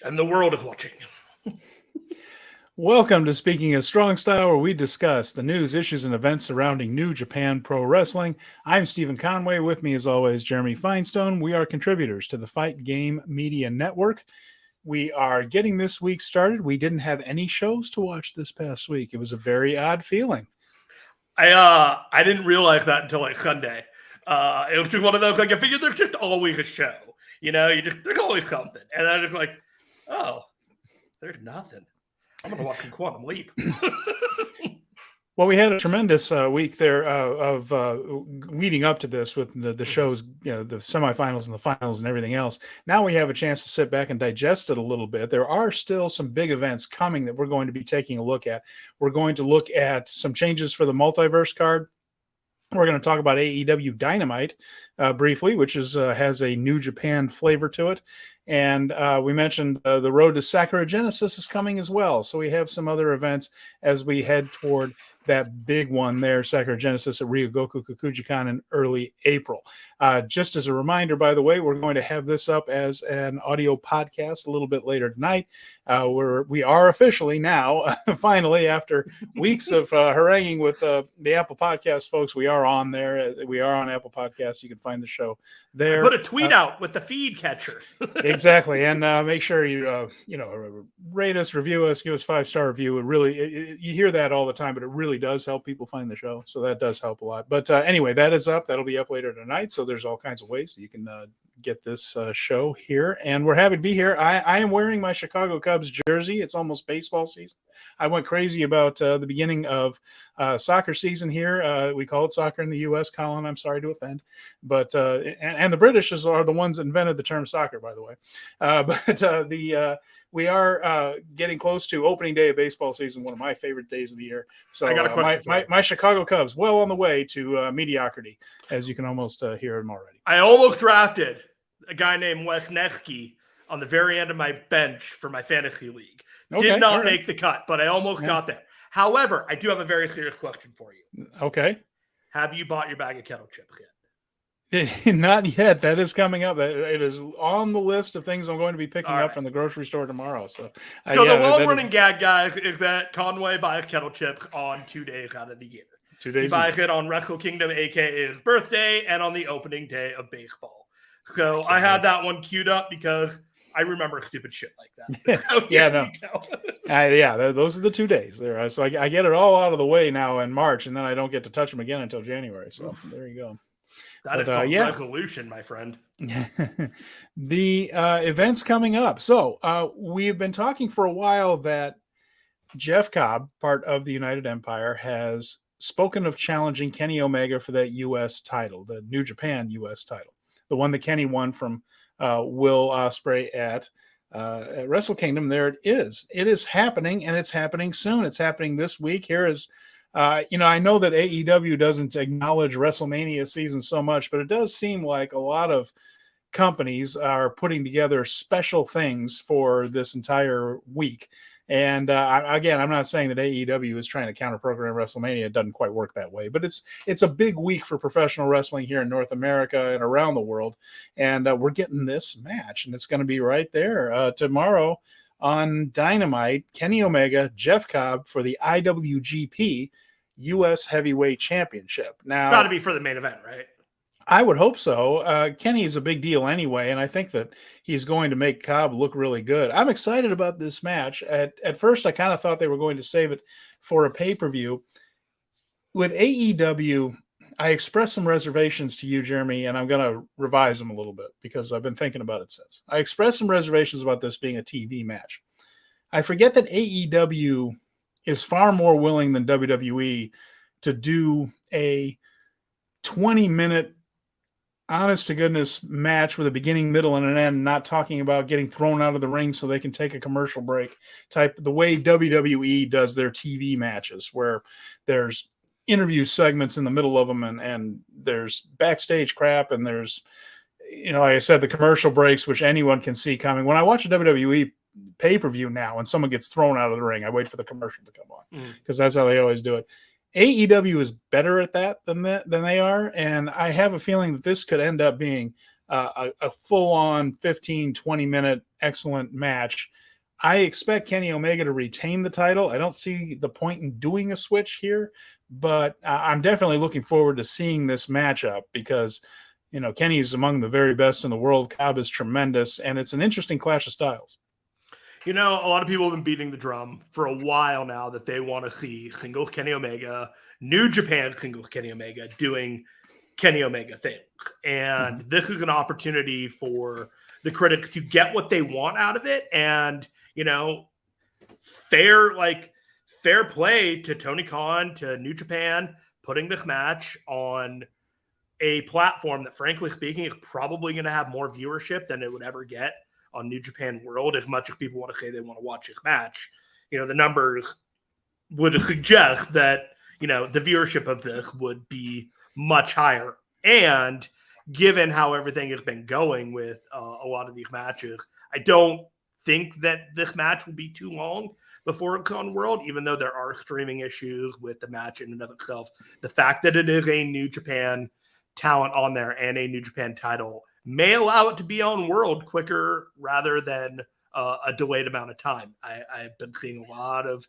And the world is watching. Welcome to Speaking of Strong Style, where we discuss the news, issues, and events surrounding New Japan Pro Wrestling. I'm Stephen Conway. With me, as always, Jeremy Finestone. We are contributors to the Fight Game Media Network. We are getting this week started. We didn't have any shows to watch this past week. It was a very odd feeling. I didn't realize that until like Sunday. It was just one of those, like, I figured there's just always a show. You know, there's always something. And I was like, oh, there's nothing. I'm going to watch some Quantum Leap. Well, we had a tremendous week there of leading up to this with the shows, you know, the semifinals and the finals and everything else. Now we have a chance to sit back and digest it a little bit. There are still some big events coming that we're going to be taking a look at. We're going to look at some changes for the multiverse card. We're going to talk about AEW Dynamite briefly, which has a New Japan flavor to it. And we mentioned the road to Sakura Genesis is coming as well. So we have some other events as we head toward that big one there, Sakura Genesis at Ryogoku Kokujikon in early April. Just as a reminder, by the way, we're going to have this up as an audio podcast a little bit later tonight. We are officially now, finally, after weeks of haranguing with the Apple Podcast folks, we are on there. We are on Apple Podcasts. You can find the show there. I put a tweet out with the feed catcher. Exactly. And make sure you rate us, review us, give us 5-star review. It really, you hear that all the time, but it really does help people find the show. So that does help a lot. But anyway, that is up. That'll be up later tonight. So there's all kinds of ways you can get this show here. And we're happy to be here. I am wearing my Chicago Cubs jersey. It's almost baseball season. I went crazy about the beginning of soccer season here. We call it soccer in the U.S., Colin. I'm sorry to offend. But and the British are the ones that invented the term soccer, by the way. We are getting close to opening day of baseball season, one of my favorite days of the year. So I got a question my Chicago Cubs, well on the way to mediocrity, as you can almost hear them already. I almost drafted a guy named Wes Nesky on the very end of my bench for my fantasy league. Did not make the cut, but I almost got there. However, I do have a very serious question for you. Okay. Have you bought your bag of kettle chips yet? Not yet. That is coming up. It is on the list of things I'm going to be picking up from the grocery store tomorrow. So the long-running gag, guys, is that Conway buys kettle chips on 2 days out of the year. 2 days. He buys it on Wrestle Kingdom, a.k.a. his birthday, and on the opening day of baseball. So I had that one queued up because I remember stupid shit like that. So those are the 2 days there. So I get it all out of the way now in March, and then I don't get to touch them again until January. So there you go. That is called resolution, my friend. The events coming up. So we've been talking for a while that Jeff Cobb, part of the United Empire, has spoken of challenging Kenny Omega for that U.S. title, the New Japan U.S. title, the one that Kenny won from Will Ospreay at Wrestle Kingdom. There it is. It is happening, and it's happening soon. It's happening this week. Here is I know that AEW doesn't acknowledge WrestleMania season so much, but it does seem like a lot of companies are putting together special things for this entire week. And again, I'm not saying that AEW is trying to counter-program WrestleMania. It doesn't quite work that way. But it's a big week for professional wrestling here in North America and around the world. And we're getting this match, and it's going to be right there tomorrow on Dynamite. Kenny Omega, Jeff Cobb for the IWGP U.S. Heavyweight Championship. Now, got to be for the main event, right? I would hope so. Kenny is a big deal anyway, and I think that he's going to make Cobb look really good. I'm excited about this match. At first, I kind of thought they were going to save it for a pay-per-view. With AEW, I expressed some reservations to you, Jeremy, and I'm going to revise them a little bit because I've been thinking about it since. I expressed some reservations about this being a TV match. I forget that AEW is far more willing than WWE to do a 20-minute honest-to-goodness match with a beginning, middle, and an end, not talking about getting thrown out of the ring so they can take a commercial break type, the way WWE does their TV matches, where there's interview segments in the middle of them and there's backstage crap and there's, like I said, the commercial breaks, which anyone can see coming. When I watch a WWE pay-per-view now and someone gets thrown out of the ring, I wait for the commercial to come on because that's how they always do it. AEW is better at that than they are, and I have a feeling that this could end up being a full-on 15, 20-minute excellent match. I expect Kenny Omega to retain the title. I don't see the point in doing a switch here, but I'm definitely looking forward to seeing this matchup because, Kenny is among the very best in the world. Cobb is tremendous, and it's an interesting clash of styles. A lot of people have been beating the drum for a while now that they want to see singles Kenny Omega, New Japan singles Kenny Omega doing Kenny Omega things. And this is an opportunity for the critics to get what they want out of it. And, fair play to Tony Khan, to New Japan, putting this match on a platform that, frankly speaking, is probably going to have more viewership than it would ever get on New Japan World. As much as people want to say they want to watch this match, the numbers would suggest that, the viewership of this would be much higher. And given how everything has been going with a lot of these matches, I don't think that this match will be too long before it's on World, even though there are streaming issues with the match in and of itself. The fact that it is a New Japan talent on there and a New Japan title may allow it to be on World quicker rather than a delayed amount of time. I've been seeing a lot of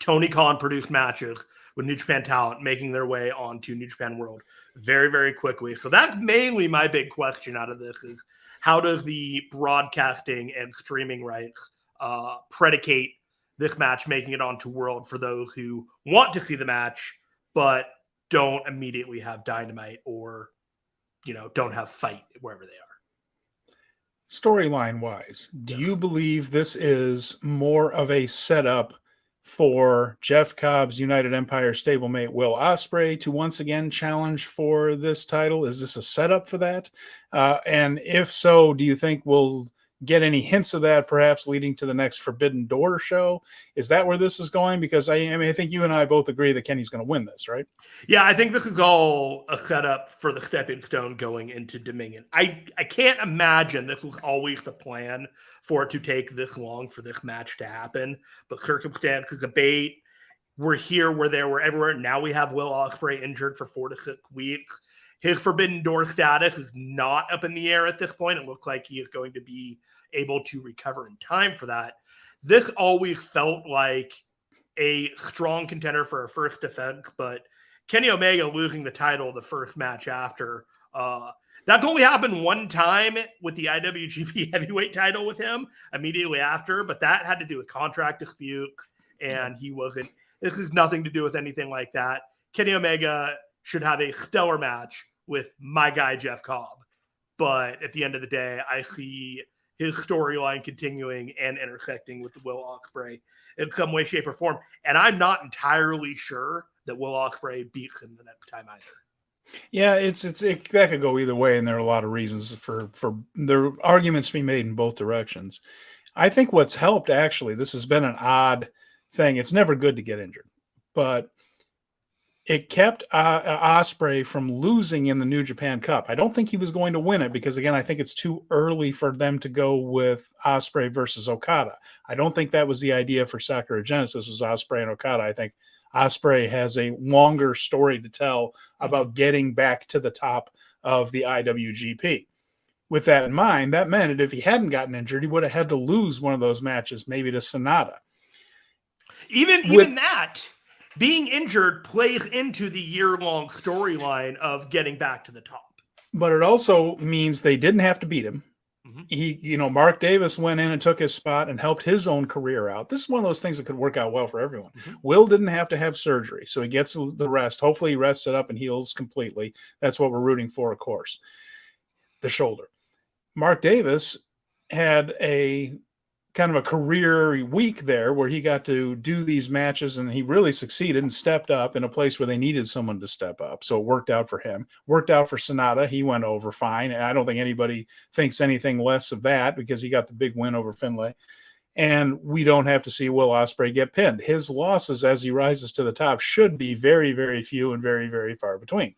Tony Khan produced matches with New Japan talent making their way onto New Japan World very, very quickly. So that's mainly my big question out of this is how does the broadcasting and streaming rights predicate this match making it onto World for those who want to see the match but don't immediately have Dynamite or, don't have Fight wherever they are. Storyline wise, do you believe this is more of a setup for Jeff Cobb's United Empire stablemate Will Ospreay to once again challenge for this title? Is this a setup for that? And if so, do you think we'll get any hints of that perhaps leading to the next Forbidden Door show? Is that where this is going? Because I think you and I both agree that Kenny's going to win this, right? Yeah, I think this is all a setup for the stepping stone going into Dominion. I can't imagine this was always the plan for it to take this long for this match to happen, but circumstances abate. We're here, we're there, we're everywhere. Now we have Will Ospreay injured for 4 to 6 weeks. His Forbidden Door status is not up in the air at this point. It looks like he is going to be able to recover in time for that. This always felt like a strong contender for a first defense, but Kenny Omega losing the title the first match after, that's only happened one time with the IWGP heavyweight title with him immediately after, but that had to do with contract disputes, and this has nothing to do with anything like that. Kenny Omega should have a stellar match with my guy, Jeff Cobb. But at the end of the day, I see his storyline continuing and intersecting with Will Ospreay in some way, shape, or form. And I'm not entirely sure that Will Ospreay beats him the next time either. Yeah, that could go either way, and there are a lot of reasons for the arguments to be made in both directions. I think what's helped, actually, this has been an odd thing. It's never good to get injured, but it kept Ospreay from losing in the New Japan Cup. I don't think he was going to win it because, again, I think it's too early for them to go with Ospreay versus Okada. I don't think that was the idea for Sakura Genesis, was Ospreay and Okada. I think Ospreay has a longer story to tell about getting back to the top of the IWGP. With that in mind, that meant that if he hadn't gotten injured, he would have had to lose one of those matches, maybe to SANADA. Even that, being injured plays into the year-long storyline of getting back to the top. But it also means they didn't have to beat him. Mm-hmm. Mark Davis went in and took his spot and helped his own career out. This is one of those things that could work out well for everyone. Mm-hmm. Will didn't have to have surgery, so he gets the rest. Hopefully he rests it up and heals completely. That's what we're rooting for, of course. The shoulder. Mark Davis had a kind of a career week there where he got to do these matches, and he really succeeded and stepped up in a place where they needed someone to step up. So it worked out for him. Worked out for SANADA. He went over fine. And I don't think anybody thinks anything less of that because he got the big win over Finlay. And we don't have to see Will Ospreay get pinned. His losses as he rises to the top should be very, very few and very, very far between.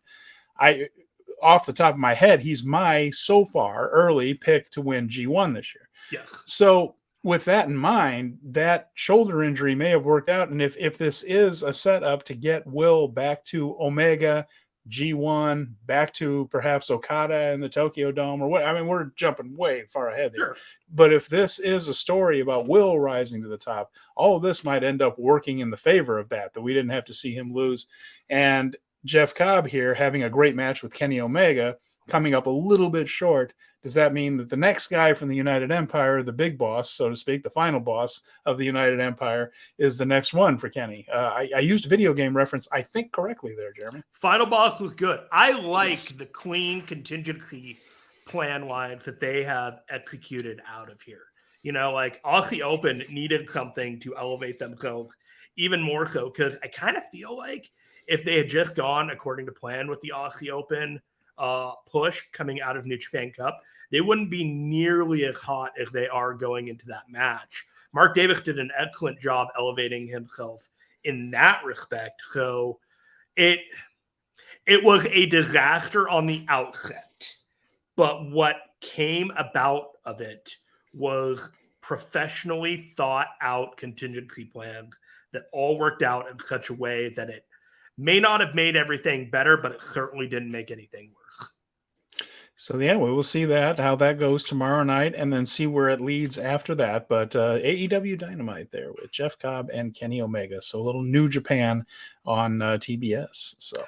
Off the top of my head, he's my so far early pick to win G1 this year. Yes. So with that in mind, that shoulder injury may have worked out. And if this is a setup to get Will back to Omega, G1, back to perhaps Okada in the Tokyo Dome or what. I mean, we're jumping way far ahead there. Sure. But if this is a story about Will rising to the top, all of this might end up working in the favor of that we didn't have to see him lose. And Jeff Cobb here having a great match with Kenny Omega, coming up a little bit short. Does that mean that the next guy from the United Empire, the big boss, so to speak, the final boss of the United Empire, is the next one for Kenny? I used a video game reference, I think, correctly there, Jeremy. Final boss was good. I like the clean contingency plan lines that they have executed out of here. You know, like Aussie Open needed something to elevate themselves even more so, because I kind of feel like if they had just gone according to plan with the Aussie Open push coming out of New Japan Cup, they wouldn't be nearly as hot as they are going into that match. Mark Davis did an excellent job elevating himself in that respect. So it was a disaster on the outset, but what came about of it was professionally thought out contingency plans that all worked out in such a way that it may not have made everything better, but it certainly didn't make anything worse. So, yeah, we will see how that goes tomorrow night, and then see where it leads after that. But AEW Dynamite there with Jeff Cobb and Kenny Omega. So a little New Japan on TBS. So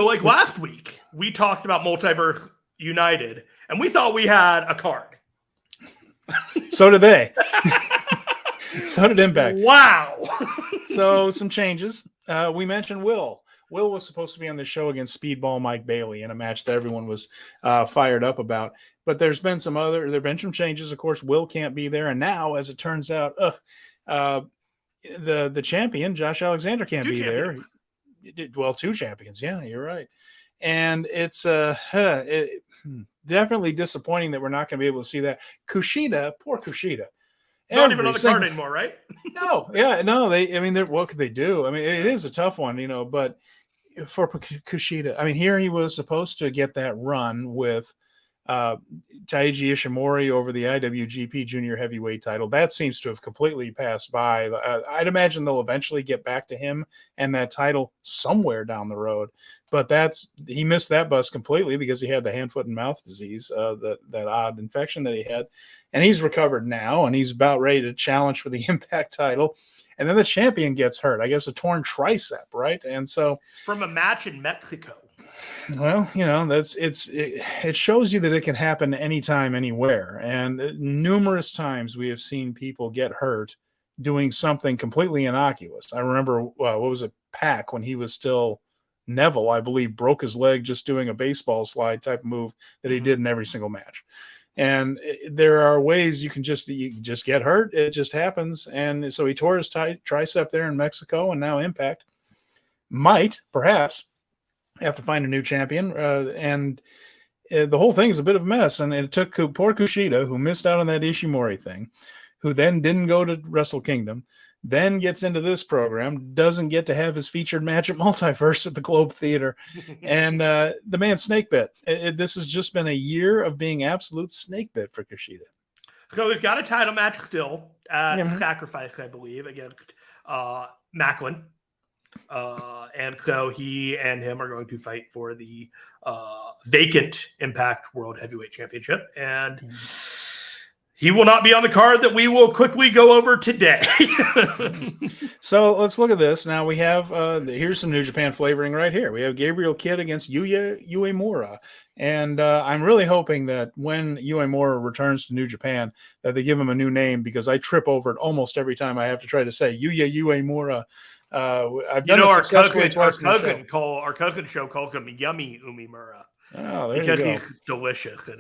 like last week, we talked about Multiverse United, and we thought we had a card. So did they. So did Impact. Wow. So some changes. We mentioned Will. Will was supposed to be on the show against Speedball Mike Bailey in a match that everyone was fired up about. But there have been some changes. Of course, Will can't be there. And now, as it turns out, the champion, Josh Alexander, can't be there. Well, 2 champions. Yeah, you're right. And it's definitely disappointing that we're not going to be able to see that. Kushida, poor Kushida. Not even on the card anymore, right? No. What could they do? I mean, it is a tough one, but for Kushida, I mean, here he was supposed to get that run with Taiji Ishimori over the IWGP Junior Heavyweight title. That seems to have completely passed by. I'd imagine they'll eventually get back to him and that title somewhere down the road. But he missed that bus completely because he had the hand, foot, and mouth disease, that odd infection that he had. And he's recovered now, and he's about ready to challenge for the Impact title. And then the champion gets hurt. I guess a torn tricep, right? And so from a match in Mexico. Well, it shows you that it can happen anytime, anywhere. And numerous times we have seen people get hurt doing something completely innocuous. I remember, what was it, Pac, when he was still Neville, I believe, broke his leg just doing a baseball slide type of move that he did in every single match. And there are ways you can just get hurt. It just happens. And so he tore his tricep there in Mexico, and now Impact might perhaps have to find a new champion. And the whole thing is a bit of a mess. And it took poor Kushida, who missed out on that Ishimori thing, who then didn't go to Wrestle Kingdom, then gets into this program, doesn't get to have his featured match at Multiverse at the Globe Theater, and the man snake bit. This has just been a year of being absolute snake bit for Kushida. So he's got a title match still at Sacrifice, I believe, against Macklin. And so he and him are going to fight for the vacant Impact World Heavyweight Championship. And he will not be on the card that we will quickly go over today. So let's look at this. Now we have, here's some New Japan flavoring right here. We have Gabriel Kidd against Yuya Uemura. And I'm really hoping that when Uemura returns to New Japan, that they give him a new name, because I trip over it almost every time I have to try to say Yuya Uemura. I've done it successfully twice. Our cousin show calls him Yummy Umimura. Oh, there you go. He's delicious.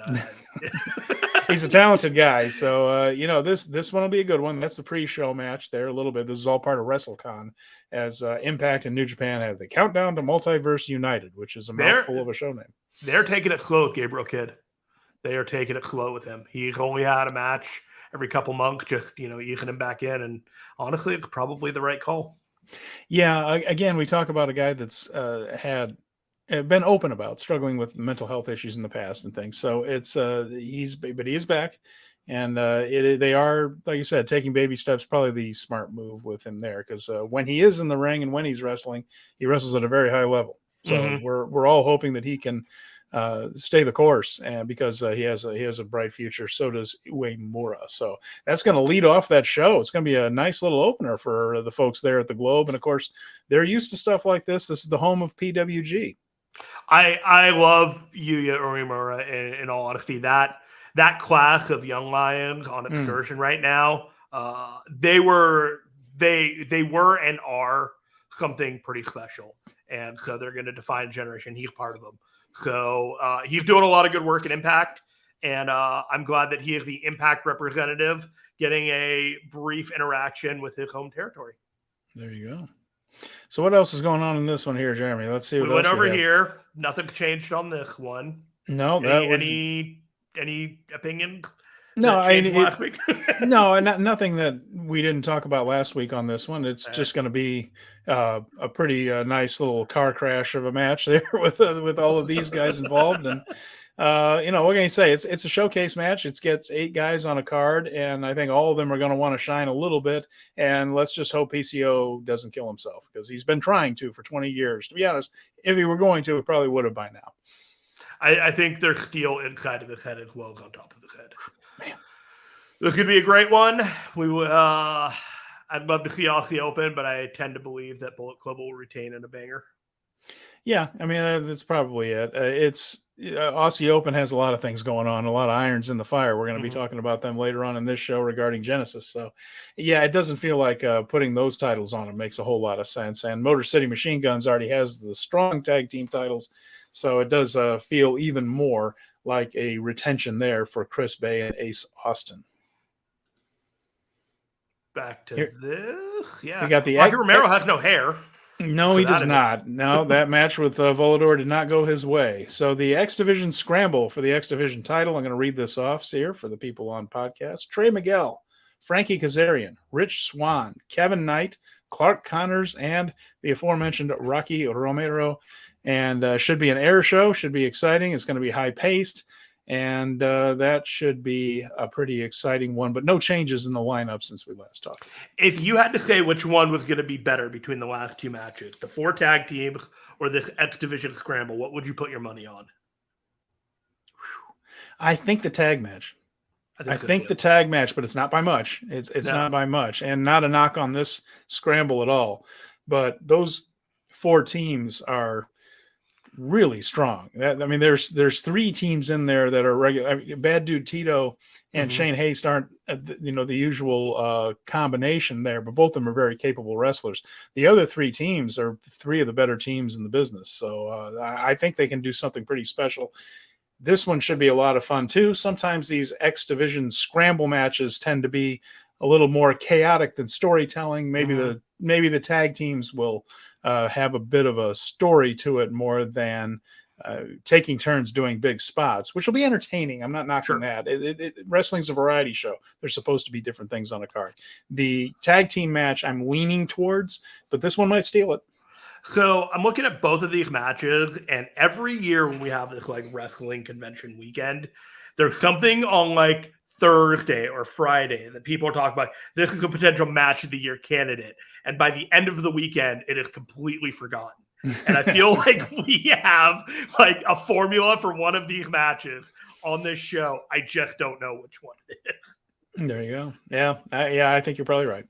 He's a talented guy. So, this one will be a good one. That's the pre-show match there a little bit. This is all part of WrestleCon, as Impact and New Japan have the countdown to Multiverse United, which is a mouthful of a show name. They're taking it slow with Gabriel Kidd. They are taking it slow with him. He's only had a match every couple months, just, easing him back in. And honestly, it's probably the right call. Yeah, again, we talk about a guy that's been open about struggling with mental health issues in the past and things. So it's he is back, and they are, like you said, taking baby steps. Probably the smart move with him there, because when he is in the ring and when he's wrestling, he wrestles at a very high level. So we're all hoping that he can stay the course, and because he has a bright future. So does Uemura. So that's going to lead off that show. It's going to be a nice little opener for the folks there at the Globe, and of course they're used to stuff like this. This is the home of PWG. I love Yuya Uemura. In all honesty, that class of young lions on excursion right now, they were and are something pretty special, and so they're going to define a generation. He's part of them. So he's doing a lot of good work in Impact, and I'm glad that he is the Impact representative getting a brief interaction with his home territory. There you go. So what else is going on in this one here, Jeremy? Let's see what we went over here. Nothing's changed on this one. No, any opinions? No, last week? No, nothing that we didn't talk about last week on this one. It's just going to be a pretty nice little car crash of a match there with all of these guys involved. And what can you say? It's a showcase match. It gets 8 guys on a card, and I think all of them are going to want to shine a little bit. And let's just hope PCO doesn't kill himself, because he's been trying to for 20 years. To be honest, if he were going to, he probably would have by now. I think there's steel inside of his head as well as on top of his head. Man, this could be a great one. I'd love to see Aussie Open, but I tend to believe that Bullet Club will retain in a banger. Yeah, I mean, that's probably it. It's Aussie Open has a lot of things going on, a lot of irons in the fire. We're going to be talking about them later on in this show regarding Genesis. So, yeah, it doesn't feel like putting those titles on it makes a whole lot of sense. And Motor City Machine Guns already has the strong tag team titles, so it does feel even more like a retention there for Chris Bay and Ace Austin. Back to this. Yeah. We got the Rocky Romero has no hair. No, so he does not. No, that match with Volador did not go his way. So the X Division scramble for the X Division title. I'm going to read this off here for the people on podcast. Trey Miguel, Frankie Kazarian, Rich Swann, Kevin Knight, Clark Connors, and the aforementioned Rocky Romero. And should be an air show. Should be exciting. It's going to be high paced. And that should be a pretty exciting one, but no changes in the lineup since we last talked. If you had to say which one was going to be better between the last 2 matches, the 4 tag teams or this X Division scramble, what would you put your money on? I think the tag match. I think the tag match, but it's not by much. It's not by much, and not a knock on this scramble at all. But those 4 teams are really strong. There's 3 teams in there that are regular. I mean, Bad Dude Tito and Shane Haste aren't the usual combination there, but both of them are very capable wrestlers. The other 3 teams are 3 of the better teams in the business, so I think they can do something pretty special. This one should be a lot of fun too. Sometimes these X Division scramble matches tend to be a little more chaotic than storytelling. Maybe the tag teams will have a bit of a story to it more than taking turns doing big spots, which will be entertaining. I'm not knocking that. Wrestling's a variety show. There's supposed to be different things on a card. The tag team match I'm leaning towards, but this one might steal it. So I'm looking at both of these matches, and every year when we have this like wrestling convention weekend, there's something on like Thursday or Friday that people are talking about. This is a potential match of the year candidate. And by the end of the weekend, it is completely forgotten. And I feel like we have like a formula for one of these matches on this show. I just don't know which one it is. There you go. Yeah. I think you're probably right.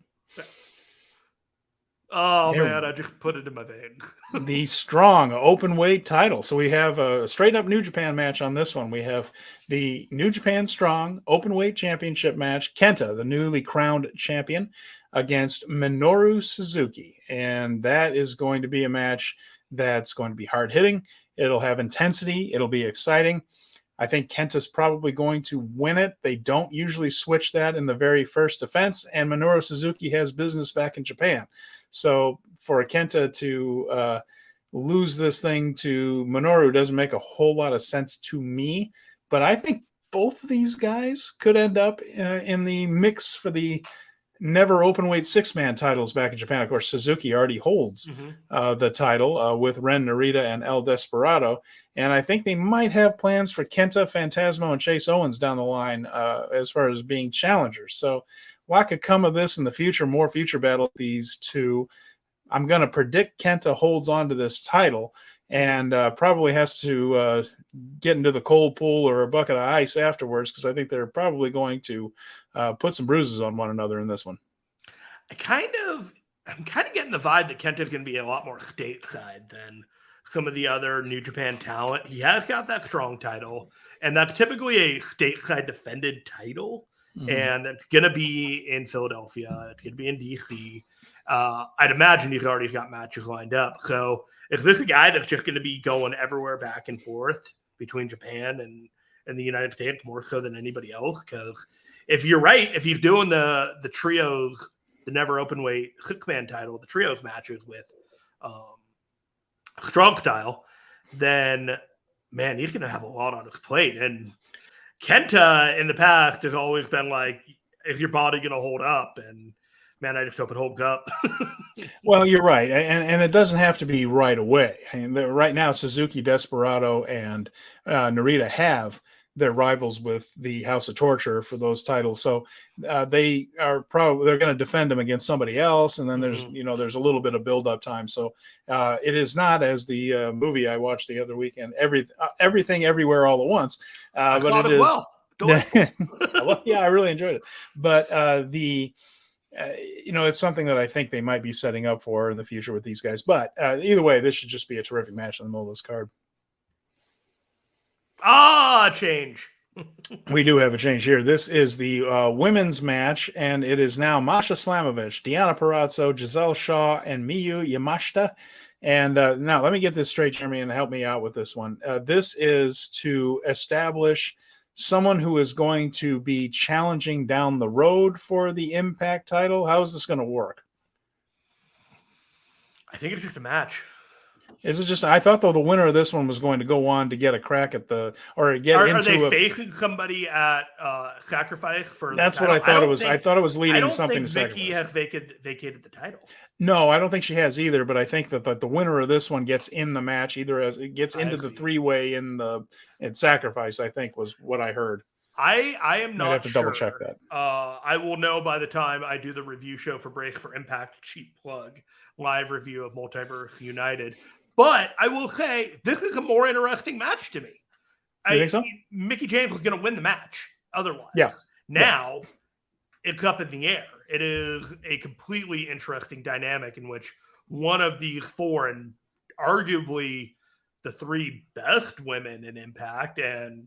Oh, man, I just put it in my veins. The strong open weight title. So we have a straight up New Japan match on this one. We have the New Japan Strong open weight championship match. Kenta, the newly crowned champion, against Minoru Suzuki. And that is going to be a match that's going to be hard hitting. It'll have intensity. It'll be exciting. I think Kenta's probably going to win it. They don't usually switch that in the very first defense. And Minoru Suzuki has business back in Japan. So for Kenta to lose this thing to Minoru doesn't make a whole lot of sense to me. But I think both of these guys could end up in the mix for the never openweight 6-man titles back in Japan. Of course, Suzuki already holds the title with Ren Narita and El Desperado. And I think they might have plans for Kenta, Phantasmo, and Chase Owens down the line as far as being challengers. So what could come of this in the future, more future battle, these two. I'm going to predict Kenta holds on to this title. and probably has to get into the cold pool or a bucket of ice afterwards, because I think they're probably going to put some bruises on one another in this one. I'm kind of getting the vibe that Kenta's going to be a lot more stateside than some of the other New Japan talent. He has got that strong title, and that's typically a stateside defended title. And it's going to be in Philadelphia. It's going to be in DC. I'd imagine he's already got matches lined up. So is this a guy that's just going to be going everywhere back and forth between Japan and the United States more so than anybody else? Because if you're right, if he's doing the trios, the never openweight 6-man title, the trios matches with strong style, then man, he's going to have a lot on his plate. And Kenta in the past has always been like, is your body going to hold up? And man, I just hope it holds up. Well, you're right. And it doesn't have to be right away. I mean, right now, Suzuki, Desperado, and Narita have their rivals with the House of Torture for those titles. So they're going to defend them against somebody else. And then there's a little bit of build-up time. So it is not as the movie I watched the other weekend, Everything Everywhere All at Once. But it is. Well. Well, yeah, I really enjoyed it. But it's something that I think they might be setting up for in the future with these guys. But either way, this should just be a terrific match in the middle of this card. Change. We do have a change here. This is the women's match, and it is now Masha Slamovich, Deonna Purrazzo, Giselle Shaw, and Miyu Yamashita. And now let me get this straight, Jeremy, and help me out with this one. This is to establish someone who is going to be challenging down the road for the Impact title. How is this going to work? I think it's just a match. Is it just? I thought though the winner of this one was going to go on to get a crack at Are they facing somebody at Sacrifice for? That's what I thought it was. I thought it was leading something to Sacrifice. Vicky has vacated the title. No, I don't think she has either. But I think that the winner of this one gets in the match, either as it gets into the 3-way in Sacrifice. I think was what I heard. I am not. I have to double check that. I will know by the time I do the review show for Break for Impact. Cheap plug, live review of Multiverse United. But I will say this is a more interesting match to me. You think so? Mickie James was going to win the match otherwise. Yeah. Now it's up in the air. It is a completely interesting dynamic in which one of these four, and arguably the 3 best women in Impact, and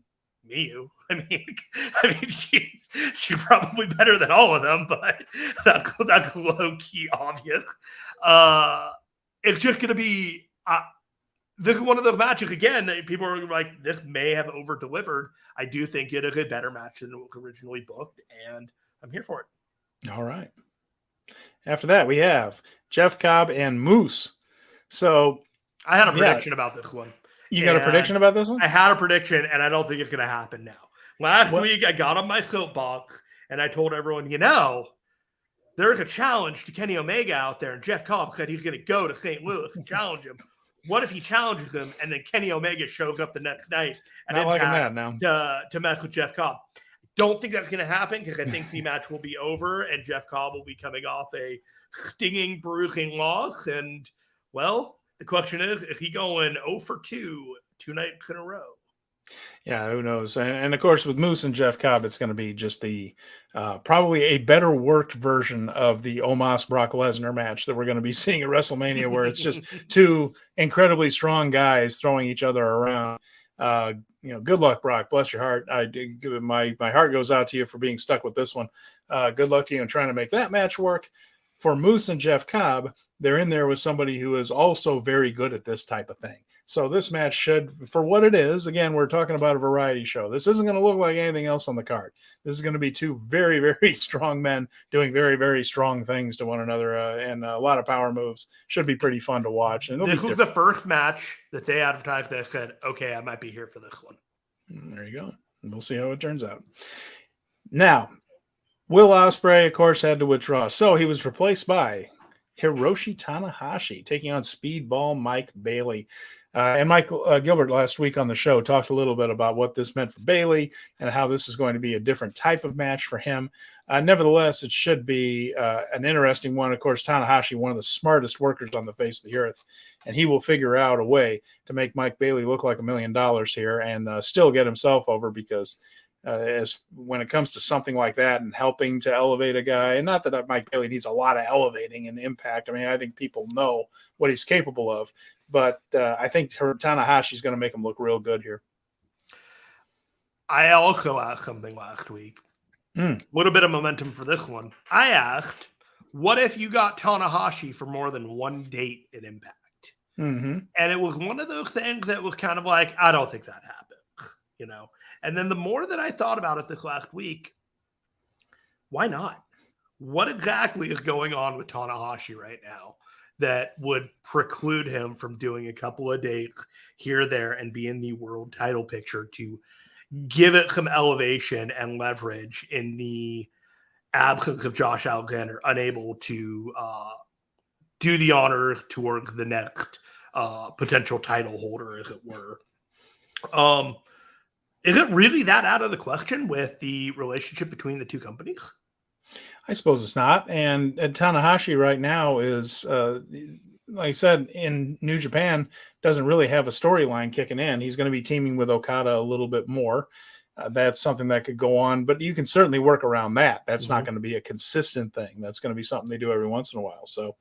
Miyu. I mean, she's probably better than all of them, but that's low key obvious. It's just going to be. This is one of those matches again that people are like, this may have over delivered. I do think it is a better match than it was originally booked, and I'm here for it. All right. After that, we have Jeff Cobb and Moose. So I had a prediction about this one. You got a prediction about this one? I had a prediction, and I don't think it's going to happen now. Last week, I got on my soapbox, and I told everyone, there's a challenge to Kenny Omega out there, and Jeff Cobb said he's going to go to St. Louis and challenge him. What if he challenges him, and then Kenny Omega shows up the next night and to mess with Jeff Cobb? I don't think that's going to happen, because I think the match will be over, and Jeff Cobb will be coming off a stinging, bruising loss. And, well, the question is he going 0 for 2 nights in a row? Yeah, who knows? And of course, with Moose and Jeff Cobb, it's going to be just the probably a better worked version of the Omos Brock Lesnar match that we're going to be seeing at WrestleMania, where it's just 2 incredibly strong guys throwing each other around. Good luck, Brock. Bless your heart. My heart goes out to you for being stuck with this one. Good luck to you in trying to make that match work. For Moose and Jeff Cobb, they're in there with somebody who is also very good at this type of thing. So this match should, for what it is, again, we're talking about a variety show. This isn't going to look like anything else on the card. This is going to be 2 very, very strong men doing very, very strong things to one another, and a lot of power moves. Should be pretty fun to watch. And this was the first match that they advertised that said, okay, I might be here for this one. There you go. And we'll see how it turns out. Now, Will Ospreay, of course, had to withdraw. So he was replaced by Hiroshi Tanahashi, taking on Speedball Mike Bailey. And Mike Gilbert last week on the show talked a little bit about what this meant for Bailey and how this is going to be a different type of match for him. Nevertheless, it should be an interesting one. Of course, Tanahashi, one of the smartest workers on the face of the earth. and he will figure out a way to make Mike Bailey look like $1 million here and still get himself over, because as when it comes to something like that and helping to elevate a guy, and not that Mike Bailey needs a lot of elevating and impact. I mean, I think people know what he's capable of, but I think Tanahashi is going to make him look real good here. I also asked something last week. A little bit of momentum for this one. I asked, what if you got Tanahashi for more than one date at Impact? Mm-hmm. And it was one of those things that was kind of like, I don't think that happened, you know? And then the more that I thought about it this last week, why not? What exactly is going on with Tanahashi right now that would preclude him from doing a couple of dates here, there, and be in the world title picture to give it some elevation and leverage in the absence of Josh Alexander, unable to do the honors towards the next potential title holder, as it were. Is it really that out of the question with the relationship between the two companies? I suppose it's not. And Tanahashi right now is, like I said, in New Japan, doesn't really have a storyline kicking in. He's going to be teaming with Okada a little bit more. That's something that could go on, but you can certainly work around that. That's not going to be a consistent thing. That's going to be something they do every once in a while. So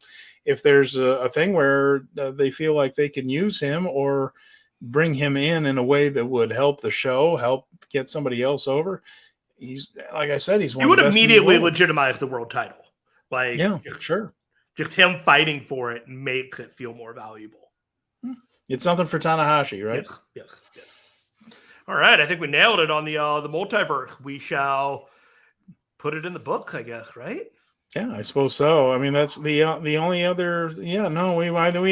if there's a thing where they feel like they can use him or bring him in a way that would help the show, help get somebody else over, he's, like I said, he's one. He would immediately legitimize the world title. Like, yeah, sure. Just him fighting for it makes it feel more valuable. It's something for Tanahashi, right? Yes. All right, I think we nailed it on the multiverse. We shall put it in the books, I guess, right? Yeah, I suppose so. I mean, that's the only other. Yeah, no, we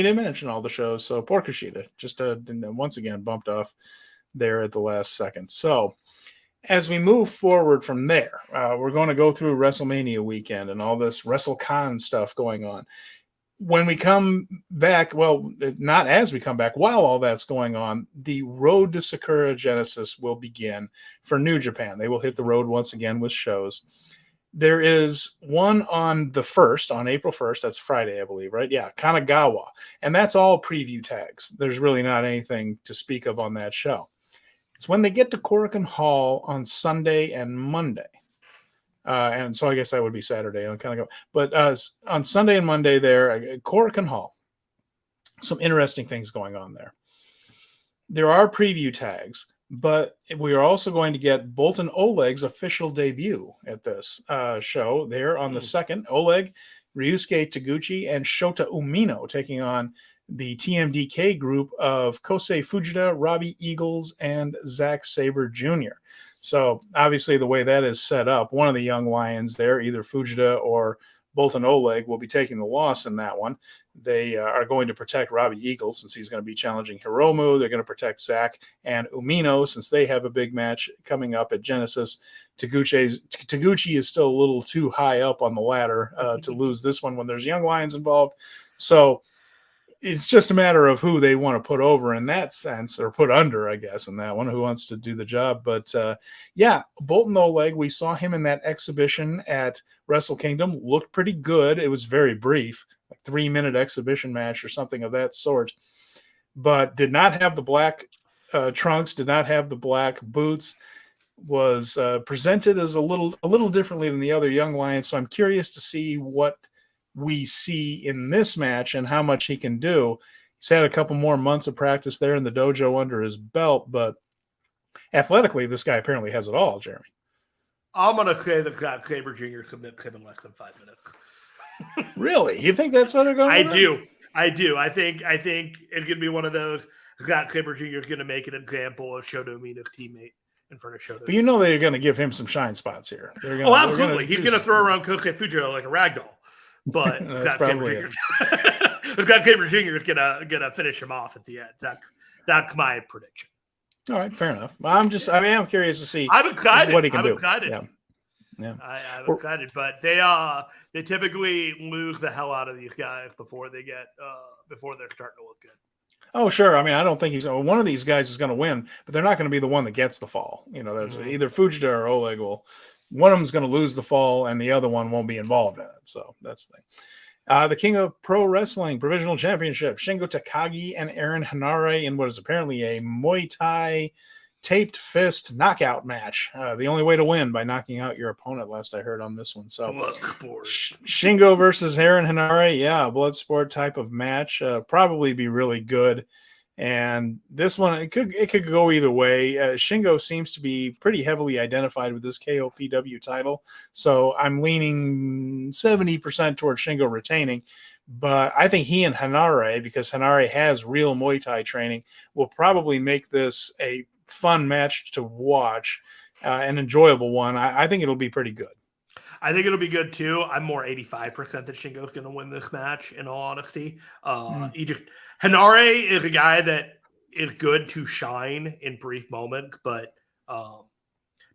didn't mention all the shows. So poor KUSHIDA just once again bumped off there at the last second. So as we move forward from there, we're going to go through WrestleMania weekend and all this WrestleCon stuff going on. When we come back, well, not as we come back, while all that's going on, the road to Sakura Genesis will begin for New Japan. They will hit the road once again with shows. There is one on the 1st, on April 1st. That's Friday, I believe, right? Yeah, Kanagawa. And that's all preview tags. There's really not anything to speak of on that show. It's when they get to Korakuen Hall on Sunday and Monday. And so I guess that would be Saturday on Kanagawa. But on Sunday and Monday there, Korakuen Hall, some interesting things going on there. There are preview tags, but we are also going to get Bolton Oleg's official debut at this show there on the 2nd. Oleg, Ryusuke Taguchi, and Shota Umino taking on the TMDK group of Kosei Fujita, Robbie Eagles, and Zack Sabre Jr. So obviously the way that is set up, one of the young lions there, either Fujita or Bolton Oleg, will be taking the loss in that one. They are going to protect Robbie Eagles since he's going to be challenging Hiromu. They're going to protect Zack and Umino since they have a big match coming up at Genesis. Taguchi is still a little too high up on the ladder to lose this one when there's young lions involved. So it's just a matter of who they want to put over in that sense, or put under, I guess, in that one, who wants to do the job. But yeah, Bolton Oleg, we saw him in that exhibition at Wrestle Kingdom, looked pretty good. It was very brief, like 3-minute exhibition match or something of that sort, but did not have the black trunks, did not have the black boots, was presented as a little differently than the other young lions. So I'm curious to see what we see in this match and how much he can do. He's had a couple more months of practice there in the dojo under his belt, but athletically, this guy apparently has it all, Jeremy. I'm going to say that Zack Sabre Jr. submits him in less than 5 minutes. Really? You think that's what they're going to do? I do. I think it's going to be one of those. Zack Sabre Jr. is going to make an example of Shota Umina's teammate in front of Shota. But you know they're going to give him some shine spots here. Absolutely. He's going to throw around Kosei Fujita like a ragdoll. But Zack Sabre Jr. is gonna finish him off at the end. That's my prediction. All right, fair enough. I'm curious to see. I'm excited. What he can do. Excited. Yeah. I'm excited. But they typically lose the hell out of these guys before they're starting to look good. Oh, sure. I mean, I don't think one of these guys is going to win, but they're not going to be the one that gets the fall. You know, there's either Fujita or Oleg will. One of them is going to lose the fall, and the other one won't be involved in it. So that's the thing. The King of Pro Wrestling Provisional Championship, Shingo Takagi and Aaron Henare in what is apparently a Muay Thai taped fist knockout match. The only way to win by knocking out your opponent, last I heard on this one. So Shingo versus Aaron Henare, yeah, blood sport type of match. Probably be really good. And this one, it could go either way. Shingo seems to be pretty heavily identified with this KOPW title, so I'm leaning 70% towards Shingo retaining. But I think he and Henare, because Henare has real Muay Thai training, will probably make this a fun match to watch, an enjoyable one. I think it'll be pretty good. I think it'll be good too. I'm more 85% that Shingo's going to win this match, in all honesty. Henare is a guy that is good to shine in brief moments, but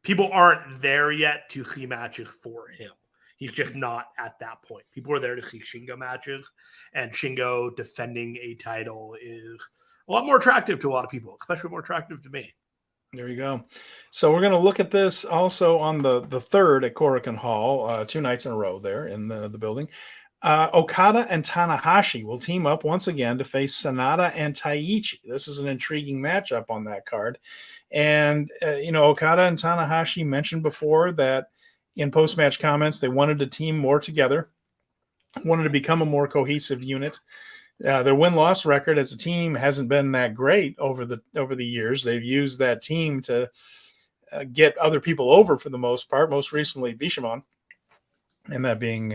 people aren't there yet to see matches for him. He's just not at that point. People are there to see Shingo matches, and Shingo defending a title is a lot more attractive to a lot of people, especially more attractive to me. There you go. So we're going to look at this also on the 3rd at Korakuen Hall, 2 nights in a row there in the building. Okada and Tanahashi will team up once again to face SANADA and Taichi. This is an intriguing matchup on that card. And, Okada and Tanahashi mentioned before that in post-match comments, they wanted to team more together, wanted to become a more cohesive unit. Their win-loss record as a team hasn't been that great over the years. They've used that team to get other people over for the most part. Most recently, Bishamon, and that being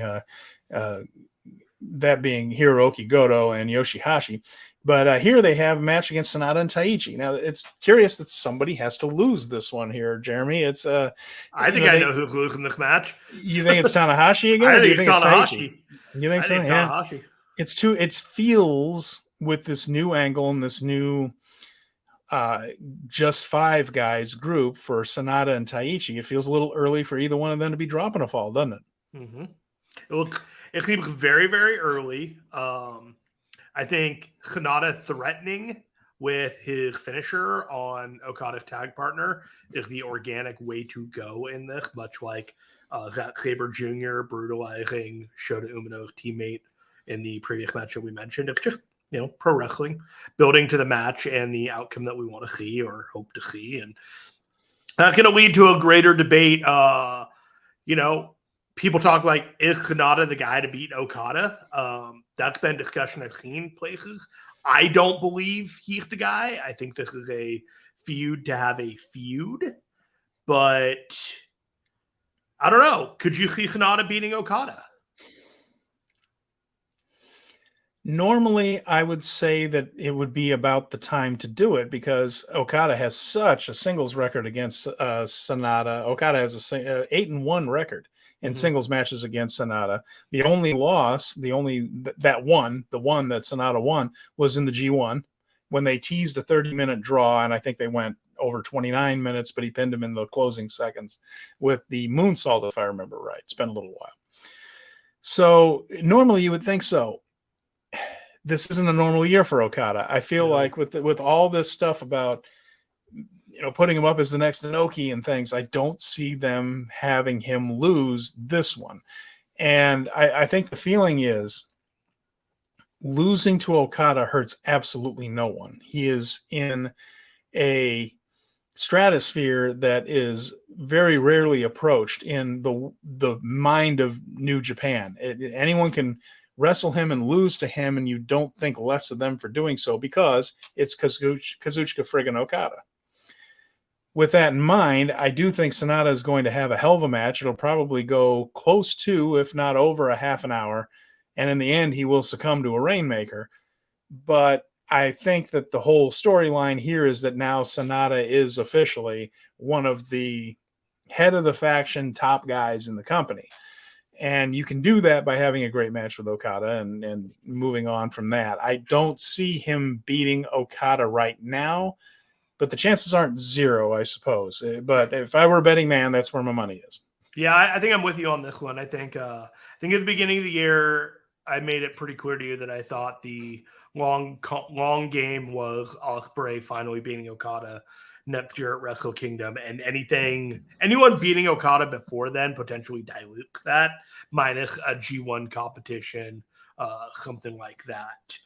Hiroki Goto and Yoshihashi. But here they have a match against SANADA and Taichi. Now it's curious that somebody has to lose this one here, Jeremy. It's I think I know who's losing this match. You think it's Tanahashi again? I think it's Tanahashi. You think so? Yeah. Tanahashi. It feels with this new angle and this new just 5 guys group for SANADA and Taichi, it feels a little early for either one of them to be dropping a fall, doesn't it? Mm-hmm. It seems very, very early. I think SANADA threatening with his finisher on Okada's tag partner is the organic way to go in this, much like Zack Sabre Jr. brutalizing Shota Umino's teammate in the previous match that we mentioned. It's just, pro wrestling, building to the match and the outcome that we want to see or hope to see. And that's going to lead to a greater debate. People talk like, is SANADA the guy to beat Okada? That's been discussion I've seen places. I don't believe he's the guy. I think this is a feud to have a feud. But I don't know. Could you see SANADA beating Okada? Normally, I would say that it would be about the time to do it because Okada has such a singles record against SANADA. Okada has a 8-1 record in singles matches against SANADA. The only loss, the one that SANADA won, was in the G1 when they teased a 30-minute draw, and I think they went over 29 minutes, but he pinned him in the closing seconds with the moonsault, if I remember right. It's been a little while. So normally you would think so. This isn't a normal year for Okada. I feel like with all this stuff about putting him up as the next Inoki and things, I don't see them having him lose this one. And I think the feeling is losing to Okada hurts absolutely no one. He is in a stratosphere that is very rarely approached in the mind of New Japan. Anyone can wrestle him and lose to him, and you don't think less of them for doing so because it's Kazuchika friggin' Okada. With that in mind, I do think SANADA is going to have a hell of a match. It'll probably go close to, if not over, a half an hour, and in the end, he will succumb to a Rainmaker. But I think that the whole storyline here is that now SANADA is officially one of the head of the faction top guys in the company. And you can do that by having a great match with Okada and moving on from that. I don't see him beating Okada right now, but the chances aren't zero, I suppose. But if I were a betting man, that's where my money is. Yeah, I think I'm with you on this one. I think at the beginning of the year, I made it pretty clear to you that I thought the long game was Ospreay finally beating Okada next year at Wrestle Kingdom, and anyone beating Okada before then potentially dilutes that, minus a G1 competition something like that.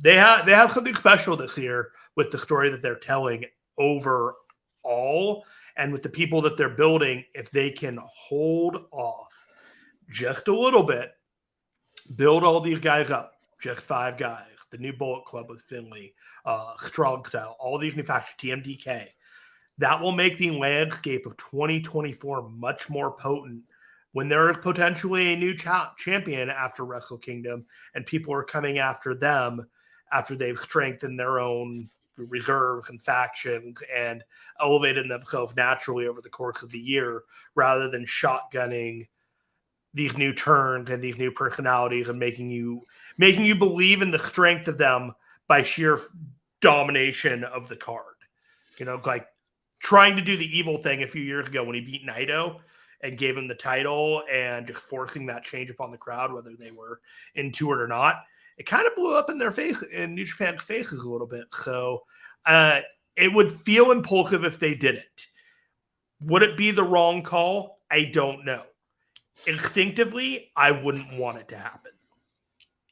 They have something special this year with the story that they're telling overall, and with the people that they're building. If they can hold off just a little bit, build all these guys up, just 5 guys, the new Bullet Club with Finley, Strong Style, all these new factions, TMDK, that will make the landscape of 2024 much more potent when there is potentially a new champion after Wrestle Kingdom, and people are coming after them after they've strengthened their own reserves and factions and elevated themselves naturally over the course of the year, rather than shotgunning these new turns and these new personalities and making you believe in the strength of them by sheer domination of the card. You know, like trying to do the evil thing a few years ago when he beat Naito and gave him the title and just forcing that change upon the crowd, whether they were into it or not. It kind of blew up in their face, in New Japan's faces a little bit. So it would feel impulsive if they did it. Would it be the wrong call? I don't know. Instinctively, I wouldn't want it to happen.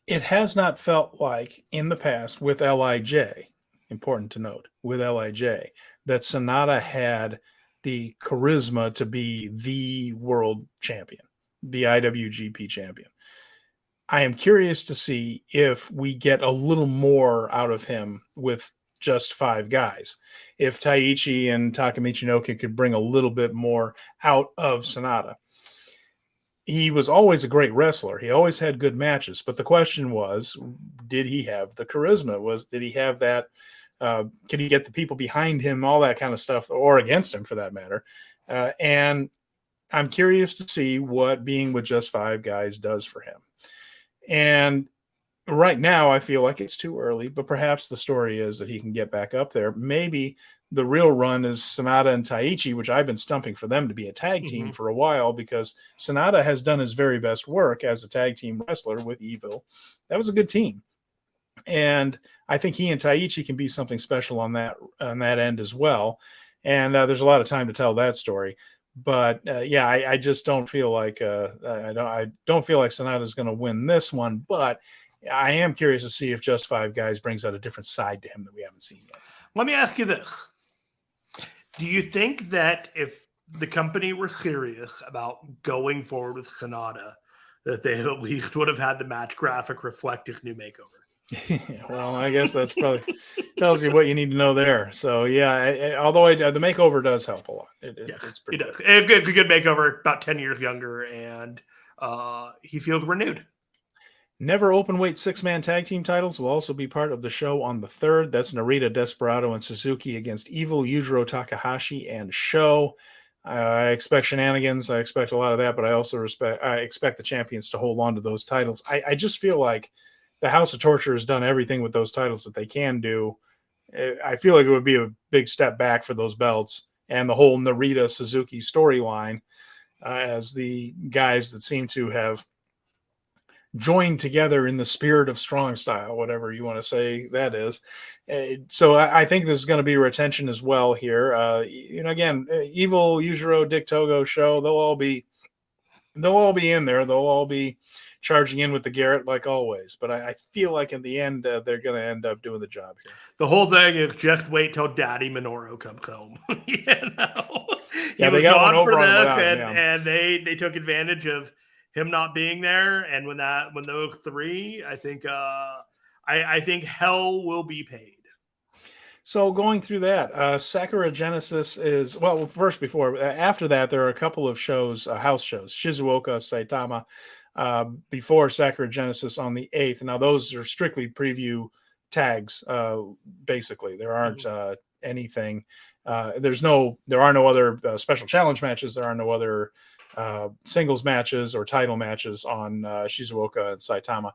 It has not felt like in the past with LIJ, important to note, with LIJ, that SANADA had the charisma to be the world champion, the IWGP champion. I am curious to see if we get a little more out of him with just 5 guys. If Taichi and Taka Michinoku could bring a little bit more out of SANADA. He was always a great wrestler. He always had good matches. But the question was, did he have the charisma? Did he have that? Can he get the people behind him, all that kind of stuff, or against him for that matter? And I'm curious to see what being with just 5 guys does for him. And right now, I feel like it's too early, but perhaps the story is that he can get back up there. Maybe the real run is SANADA and Taichi, which I've been stumping for them to be a tag team for a while, because SANADA has done his very best work as a tag team wrestler with Evil. That was a good team. And I think he and Taichi can be something special on that end as well. And there's a lot of time to tell that story. But I just don't feel like I don't feel like SANADA is going to win this one. But I am curious to see if just 5 guys brings out a different side to him that we haven't seen yet. Let me ask you this. Do you think that if the company were serious about going forward with SANADA, that they at least would have had the match graphic reflect his new makeover? Well, I guess that's probably tells you what you need to know there. So, yeah, although the makeover does help a lot. It's pretty good. It's a good makeover, about 10 years younger, and he feels renewed. Never Openweight 6-man tag team titles will also be part of the show on the 3rd. That's Narita, Desperado, and Suzuki against Evil, Yujiro Takahashi, and Sho. I expect shenanigans. I expect a lot of that, but I also expect the champions to hold on to those titles. I just feel like the House of Torture has done everything with those titles that they can do. I feel like it would be a big step back for those belts and the whole Narita Suzuki storyline as the guys that seem to have joined together in the spirit of strong style, whatever you want to say that is. So I think this is going to be retention as well here. Again, Evil, Yujiro, Dick Togo, Sho, they'll all be in there. They'll all be charging in with the Garrett like always. But I feel like in the end, they're going to end up doing the job here. The whole thing is just wait till Daddy Minoru comes home. He was gone over for this, and they took advantage of him not being there. And when those 3, I think hell will be paid. So going through that, Sakura Genesis is, after that, there are a couple of shows, house shows, Shizuoka, Saitama, before Sakura Genesis on the 8th. Now those are strictly preview tags. Basically, there aren't anything. There are no other special challenge matches. There are no other singles matches or title matches on Shizuoka and Saitama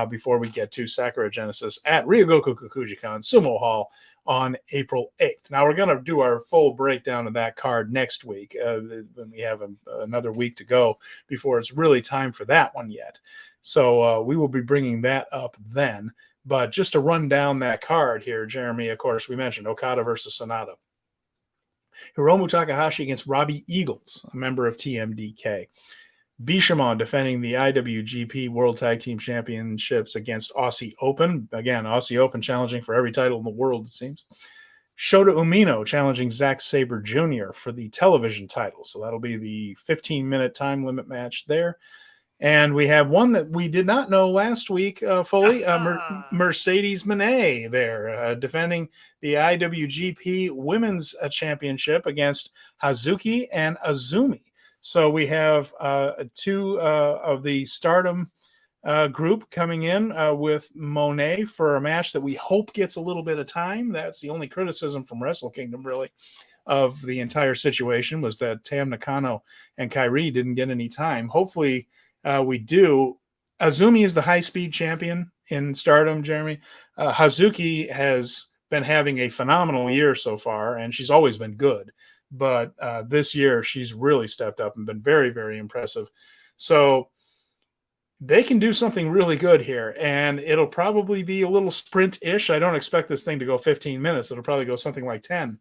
before we get to Sakura Genesis at Ryogoku Kokujikan Sumo Hall on April 8th. Now we're going to do our full breakdown of that card next week when we have another week to go before it's really time for that one yet. So we will be bringing that up then. But just to run down that card here, Jeremy, of course, we mentioned Okada versus SANADA. Hiromu Takahashi against Robbie Eagles, a member of TMDK. Bishamon defending the IWGP World Tag Team Championships against Aussie Open. Again, Aussie Open challenging for every title in the world, it seems. Shota Umino challenging Zack Sabre Jr. for the television title. So that'll be the 15-minute time limit match there. And we have one that we did not know last week fully, Mercedes Moné there, defending the IWGP Women's Championship against Hazuki and Azumi. So we have two of the Stardom group coming in with Moné for a match that we hope gets a little bit of time. That's the only criticism from Wrestle Kingdom, really, of the entire situation, was that Tam Nakano and Kairi didn't get any time. Hopefully we do. Azumi is the high-speed champion in Stardom, Jeremy. Hazuki has been having a phenomenal year so far, and she's always been good. But this year, she's really stepped up and been very, very impressive. So they can do something really good here, and it'll probably be a little sprint-ish. I don't expect this thing to go 15 minutes. It'll probably go something like 10.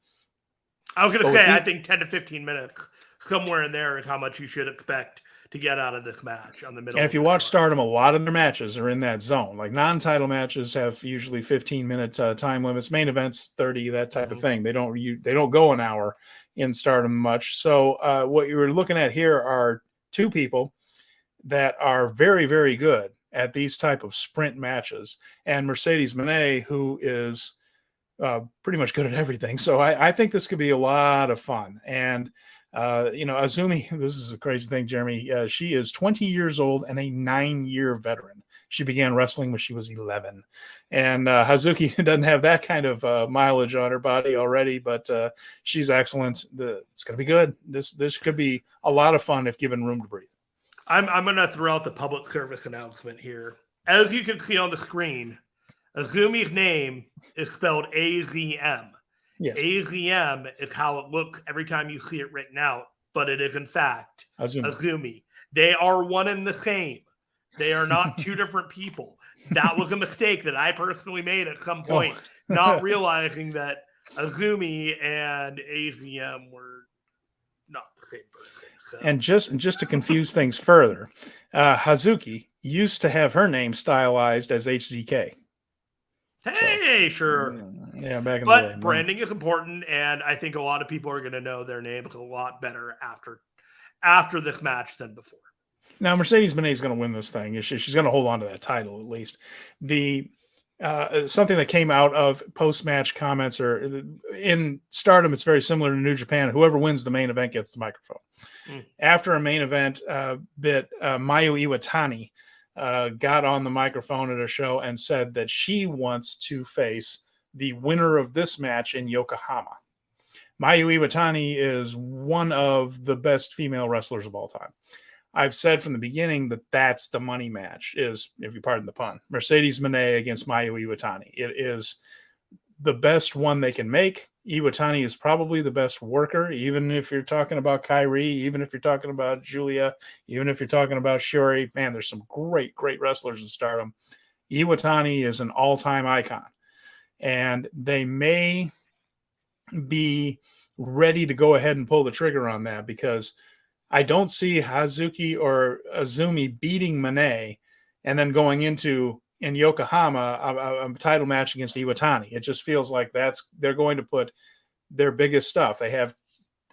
I was going to say, I think 10 to 15 minutes, somewhere in there is how much you should expect to get out of this match on the middle. And if you watch Stardom, a lot of their matches are in that zone. Like non-title matches have usually 15-minute time limits, main events 30, that type of thing. They don't go an hour in Stardom much. So what you're looking at here are two people that are very, very good at these type of sprint matches, and Mercedes Moné, who is pretty much good at everything. So I think this could be a lot of fun. And Azumi, this is a crazy thing, Jeremy. She is 20 years old and a 9-year veteran. She began wrestling when she was 11. And Hazuki doesn't have that kind of mileage on her body already, but she's excellent. It's going to be good. This could be a lot of fun if given room to breathe. I'm going to throw out the public service announcement here. As you can see on the screen, Azumi's name is spelled A-Z-M. Yes. AZM is how it looks every time you see it written out, but it is in fact Azumi. They are one and the same. They are not two different people. That was a mistake that I personally made at some point, not realizing that Azumi and AZM were not the same person. So. And just to confuse things further, Hazuki used to have her name stylized as HZK. Hey, sure. Yeah, back in the day. But branding is important, and I think a lot of people are going to know their names a lot better after this match than before. Now, Mercedes Moné is going to win this thing. She's going to hold on to that title, at least. The something that came out of post-match comments, or in Stardom, it's very similar to New Japan. Whoever wins the main event gets the microphone. After a main event bit, Mayu Iwatani got on the microphone at a show and said that she wants to face the winner of this match in Yokohama. Mayu Iwatani is one of the best female wrestlers of all time. I've said from the beginning that that's the money match, is, if you pardon the pun, Mercedes Moné against Mayu Iwatani. It is the best one they can make. Iwatani is probably the best worker, even if you're talking about Kairi, even if you're talking about Julia, even if you're talking about Shiori. Man, there's some great, great wrestlers in Stardom. Iwatani is an all-time icon. And they may be ready to go ahead and pull the trigger on that, because I don't see Hazuki or Azumi beating Moné and then going into in Yokohama a title match against Iwatani. It just feels like they're going to put their biggest stuff. They have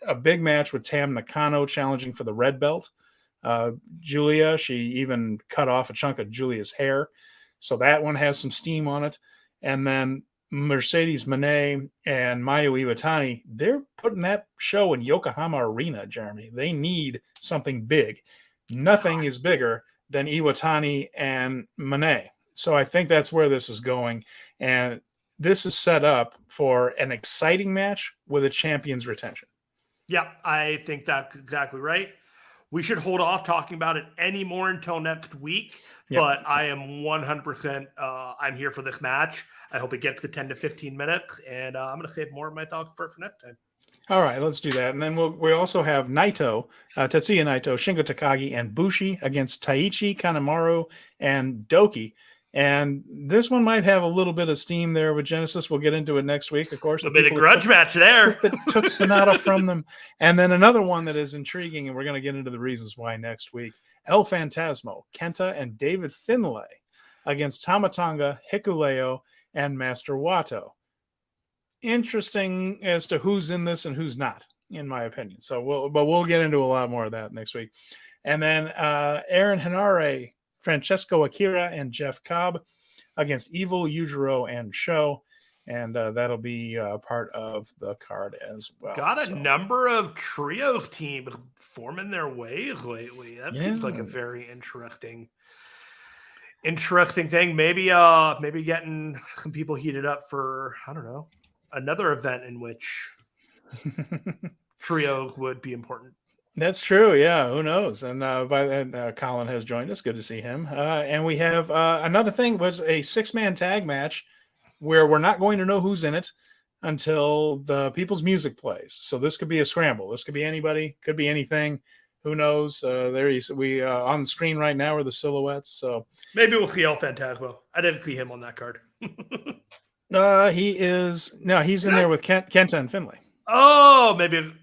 a big match with Tam Nakano challenging for the red belt. Julia, she even cut off a chunk of Julia's hair. So that one has some steam on it. And then Mercedes Moné and Mayu Iwatani, they're putting that show in Yokohama Arena, Jeremy. They need something big. Nothing is bigger than Iwatani and Moné. So I think that's where this is going. And this is set up for an exciting match with a champion's retention. Yeah, I think that's exactly right. We should hold off talking about it anymore until next week. Yep. But I am 100%. I'm here for this match. I hope it gets to 10 to 15 minutes, and I'm going to save more of my thoughts for next time. All right, let's do that. And then we also have Naito, Tetsuya Naito, Shingo Takagi, and Bushi against Taichi, Kanemaru, and Doki. And this one might have a little bit of steam there with Genesis. We'll get into it next week, of course. A bit of grudge match there. That took SANADA from them. And then another one that is intriguing, and we're going to get into the reasons why next week. El Phantasmo, Kenta and David Finlay against Tama Tonga, Hikuleo, and Master Wato. Interesting as to who's in this and who's not, in my opinion. So we'll get into a lot more of that next week. And then Aaron Henare, Francesco Akira, and Jeff Cobb against Evil, Yujiro, and Sho. And that'll be part of the card as well. Got a number of trio teams forming their ways lately. That seems like a very interesting thing. Maybe getting some people heated up for, I don't know, another event in which trios would be important. That's true. Yeah. Who knows? And by then, Colin has joined us. Good to see him. And we have another thing was a 6-man tag match where we're not going to know who's in it until the people's music plays. So this could be a scramble. This could be anybody, could be anything. Who knows? We on the screen right now are the silhouettes. So maybe we'll see El Phantasmo. I didn't see him on that card. He's in there with Kenta and Finlay. Oh, maybe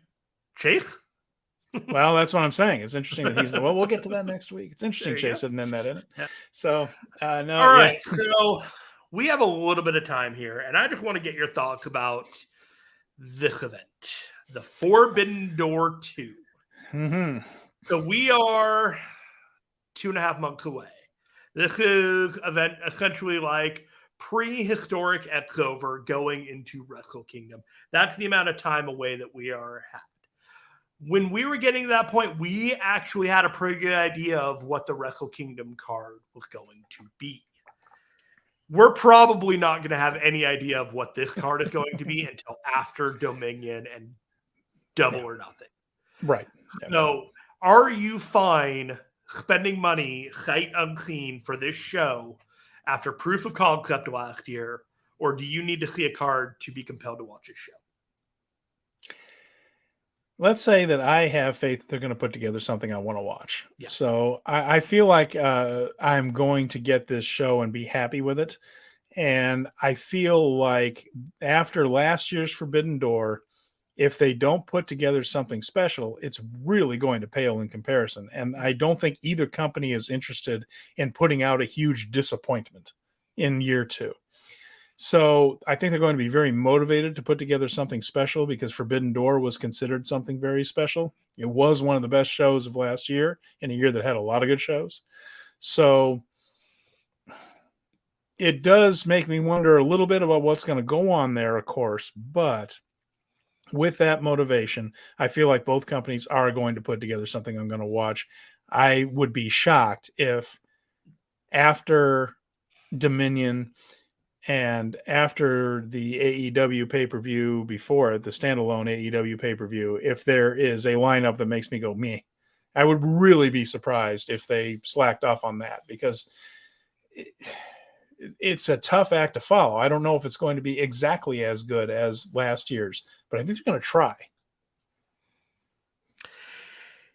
Chase. Well, that's what I'm saying. It's interesting that he's. Well, we'll get to that next week. It's interesting Chase didn't end that in it. Yeah. So no. All right. So we have a little bit of time here, and I just want to get your thoughts about this event, the Forbidden Door 2. Mm-hmm. So we are 2.5 months away. This is event essentially like prehistoric X-Over going into Wrestle Kingdom. That's the amount of time away that we are at. When we were getting to that point, we actually had a pretty good idea of what the Wrestle Kingdom card was going to be. We're probably not going to have any idea of what this card is going to be until after Dominion and Double or Nothing. Right. So are you fine spending money sight unseen for this show after proof of concept last year, or do you need to see a card to be compelled to watch this show? Let's say that I have faith they're going to put together something I want to watch. Yeah. So I feel like I'm going to get this show and be happy with it. And I feel like after last year's Forbidden Door, if they don't put together something special, it's really going to pale in comparison. And I don't think either company is interested in putting out a huge disappointment in year 2. So I think they're going to be very motivated to put together something special because Forbidden Door was considered something very special. It was one of the best shows of last year in a year that had a lot of good shows. So it does make me wonder a little bit about what's going to go on there, of course. But with that motivation, I feel like both companies are going to put together something I'm going to watch. I would be shocked if after Dominion and after the AEW pay-per-view before it, the standalone AEW pay-per-view, if there is a lineup that makes me go, meh, I would really be surprised if they slacked off on that because it's a tough act to follow. I don't know if it's going to be exactly as good as last year's, but I think they're going to try.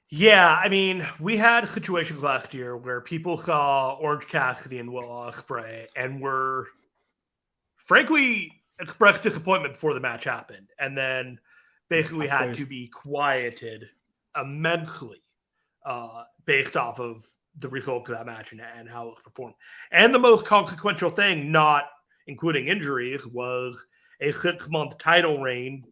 Yeah, I mean, we had situations last year where people saw Orange Cassidy and Will Ospreay and were frankly expressed disappointment before the match happened, and then basically had to be quieted immensely based off of the results of that match and how it was performed. And the most consequential thing, not including injuries, was a 6-month title reign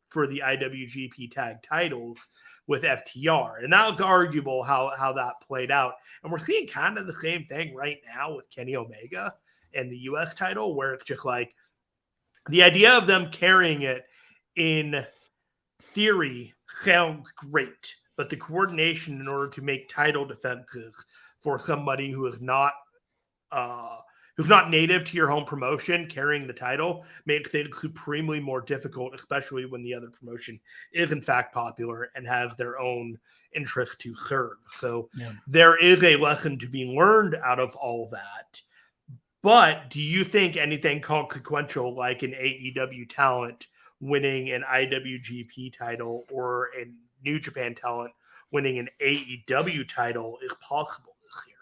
for the IWGP tag titles with FTR. And that was arguable how that played out. And we're seeing kind of the same thing right now with Kenny Omega and the US title, where it's just like the idea of them carrying it in theory sounds great, but the coordination in order to make title defenses for somebody who is not native to your home promotion carrying the title makes it supremely more difficult, especially when the other promotion is in fact popular and has their own interest to serve. So there is a lesson to be learned out of all that. But do you think anything consequential like an AEW talent winning an IWGP title or a New Japan talent winning an AEW title is possible this year?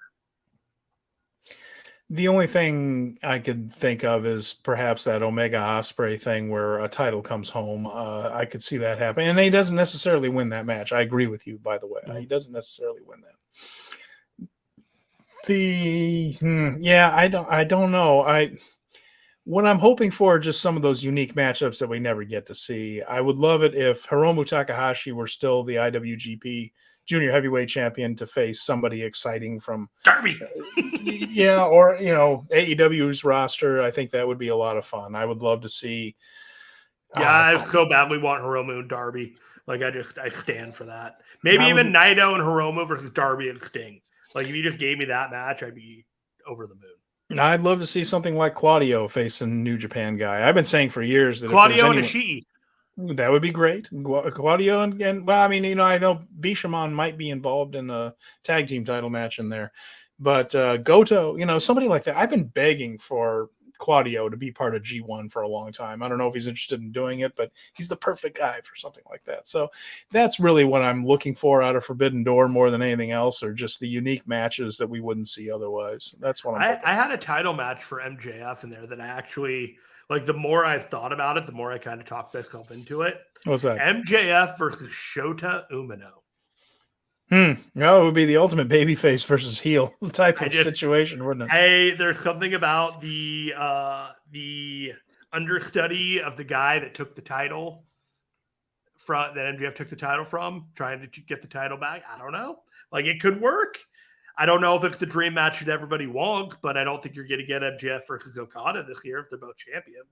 The only thing I could think of is perhaps that Omega Ospreay thing where a title comes home. I could see that happen, and he doesn't necessarily win that match. I agree with you, by the way. He doesn't necessarily win that. Yeah, I don't know. What I'm hoping for are just some of those unique matchups that we never get to see. I would love it if Hiromu Takahashi were still the IWGP Junior Heavyweight Champion to face somebody exciting from Darby. Yeah, or AEW's roster. I think that would be a lot of fun. I would love to see. Yeah, I so badly want Hiromu and Darby. Like I stand for that. Maybe even Naito and Hiromu versus Darby and Sting. Like if you just gave me that match, I'd be over the moon. I'd love to see something like Claudio facing New Japan guy. I've been saying for years that Claudio and Ishii. That would be great. Claudio and well, I mean, I know Bishamon might be involved in a tag team title match in there, but Goto, somebody like that. I've been begging for Claudio to be part of G1 for a long time. I don't know if he's interested in doing it, but he's the perfect guy for something like that. So that's really what I'm looking for out of Forbidden Door more than anything else, or just the unique matches that we wouldn't see otherwise. That's what I had a title match for MJF in there that I actually like. The more I've thought about it, the more I kind of talked myself into it. What's that? MJF versus Shota Umino. No, it would be the ultimate babyface versus heel type of situation, wouldn't it? Hey, there's something about the understudy of the guy that took the title that MJF took the title from, trying to get the title back. I don't know. Like, it could work. I don't know if it's the dream match that everybody wants, but I don't think you're going to get MJF versus Okada this year if they're both champions.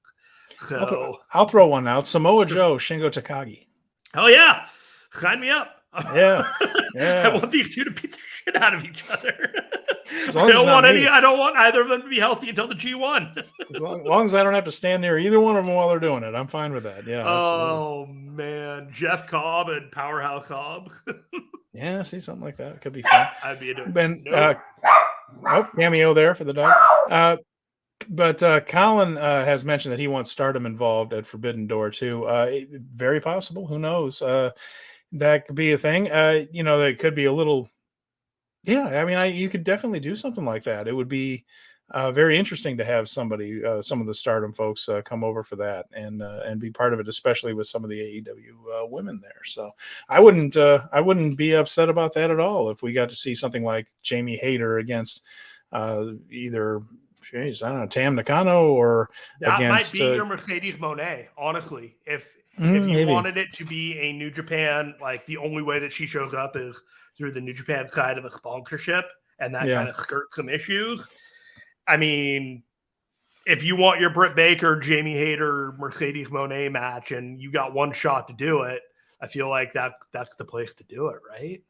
So I'll throw one out. Samoa Joe, Shingo Takagi. Oh yeah, sign me up. Yeah. I want these two to beat the shit out of each other. I don't want either of them to be healthy until the G1. As long as I don't have to stand near either one of them while they're doing it, I'm fine with that. Yeah. Oh man, Jeff Cobb and Powerhouse Cobb. Yeah, see, something like that. It could be fun. I'd be into it. Ben, cameo there for the dog. But Colin has mentioned that he wants Stardom involved at Forbidden Door too. Very possible. Who knows? That could be a thing. That could be a little. Yeah, I mean, you could definitely do something like that. It would be very interesting to have somebody, some of the Stardom folks, come over for that and be part of it, especially with some of the AEW women there. So I wouldn't be upset about that at all if we got to see something like Jamie Hayter against either. Jeez, I don't know, Tam Nakano or that against might be your Mercedes Moné. Honestly, if you wanted it to be a New Japan, like the only way that she shows up is through the New Japan side of a sponsorship, and that kind of skirts some issues. I mean, if you want your Britt Baker, Jamie Hayter, Mercedes Moné match, and you got one shot to do it, I feel like that's the place to do it, right?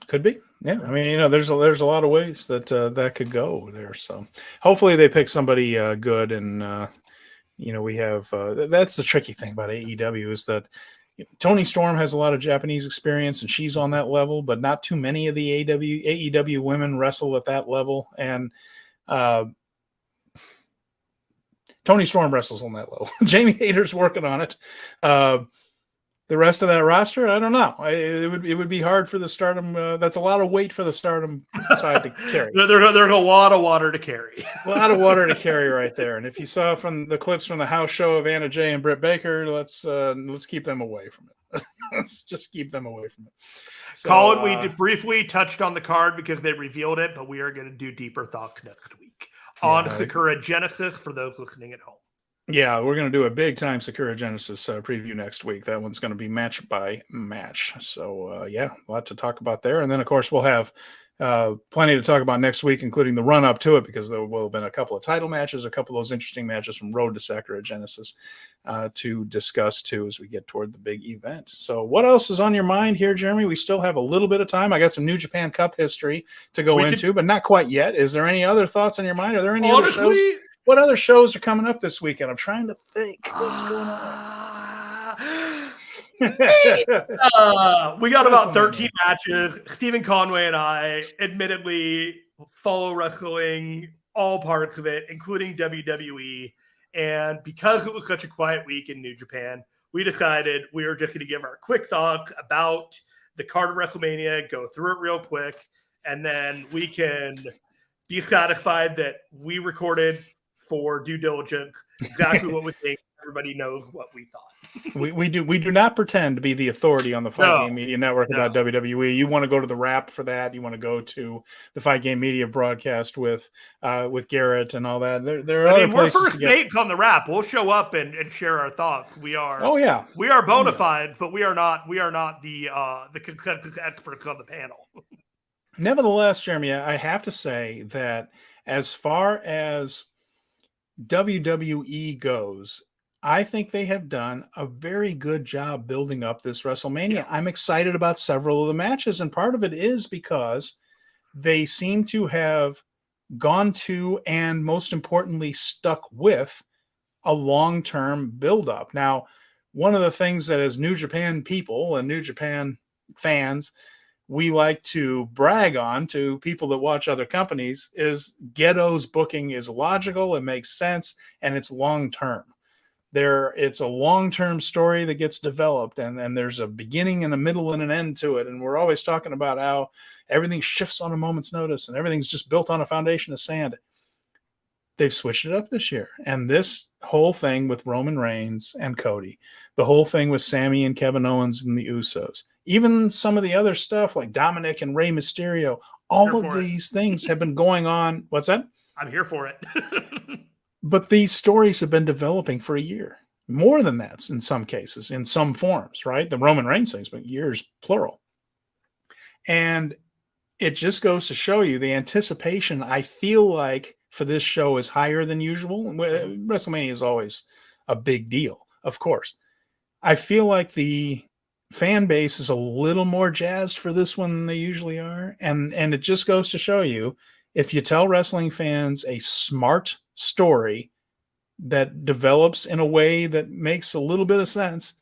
Could be. Yeah. I mean, there's a lot of ways that that could go there. So hopefully they pick somebody good. And, we have that's the tricky thing about AEW is that Toni Storm has a lot of Japanese experience and she's on that level, but not too many of the AEW women wrestle at that level. And Toni Storm wrestles on that level. Jamie Hayter's working on it. The rest of that roster, I don't know. It would be hard for the Stardom. That's a lot of weight for the Stardom side to carry. There's a lot of water to carry. A lot of water to carry right there. And if you saw from the clips from the house show of Anna Jay and Britt Baker, let's keep them away from it. Let's just keep them away from it. So, Colin, we briefly touched on the card because they revealed it, but we are going to do deeper thoughts next week on Sakura Genesis for those listening at home. Yeah, we're going to do a big-time Sakura Genesis preview next week. That one's going to be match by match. So, a lot to talk about there. And then, of course, we'll have plenty to talk about next week, including the run-up to it, because there will have been a couple of title matches, a couple of those interesting matches from Road to Sakura Genesis to discuss, too, as we get toward the big event. So what else is on your mind here, Jeremy? We still have a little bit of time. I got some New Japan Cup history to go into, but not quite yet. Is there any other thoughts on your mind? Are there any other shows? What other shows are coming up this weekend? I'm trying to think. What's going on? We got about 13 matches. Stephen Conway and I admittedly follow wrestling, all parts of it, including WWE. And because it was such a quiet week in New Japan, we decided we were just going to give our quick thoughts about the card of WrestleMania, go through it real quick, and then we can be satisfied that we recorded for due diligence exactly what we think. Everybody knows what we thought. we do not pretend to be the authority on the Fight Game Media Network about WWE. You want to go to the Wrap for that. You want to go to the Fight Game Media broadcast with Garrett and all that. There are other places. We're first mates on the Wrap. We'll show up and share our thoughts. We are. Oh yeah, we are bona fide, but we are not the consensus experts on the panel. Nevertheless, Jeremy, I have to say that as far as WWE goes, I think they have done a very good job building up this WrestleMania. Yeah. I'm excited about several of the matches, and part of it is because they seem to have gone to, and most importantly, stuck with a long-term build-up. Now, one of the things that as New Japan people and New Japan fans, we like to brag on to people that watch other companies is Ghetto's booking is logical, it makes sense, and it's long-term. It's a long-term story that gets developed, and there's a beginning and a middle and an end to it. And we're always talking about how everything shifts on a moment's notice and everything's just built on a foundation of sand. They've switched it up this year. And this whole thing with Roman Reigns and Cody, the whole thing with Sami and Kevin Owens and the Usos, even some of the other stuff like Dominic and Rey Mysterio, all of these things have been going on. What's that? I'm here for it. But these stories have been developing for a year, more than that in some cases, in some forms, right? The Roman Reigns thing's been years, plural. And it just goes to show you the anticipation, I feel like, for this show is higher than usual. WrestleMania is always a big deal, of course. I feel like the fan base is a little more jazzed for this one than they usually are. And it just goes to show you, if you tell wrestling fans a smart story that develops in a way that makes a little bit of sense,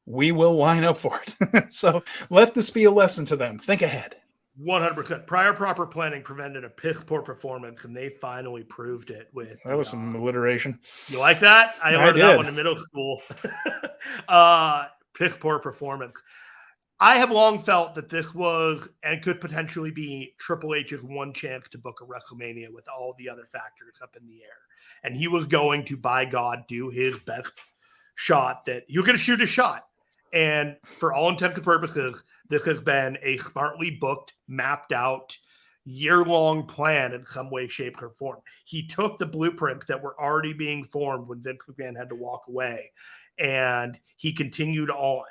we will line up for it. So let this be a lesson to them. Think ahead. 100%. Prior proper planning prevented a piss poor performance, and they finally proved it with that was some alliteration. You like that? I learned that one in middle school. Piss poor performance. I have long felt that this was and could potentially be Triple H's one chance to book a WrestleMania with all the other factors up in the air. And he was going to, by God, do his best shot that he was going to shoot a shot. And for all intents and purposes, this has been a smartly booked, mapped out, year-long plan in some way, shape, or form. He took the blueprints that were already being formed when Vince McMahon had to walk away, and he continued on.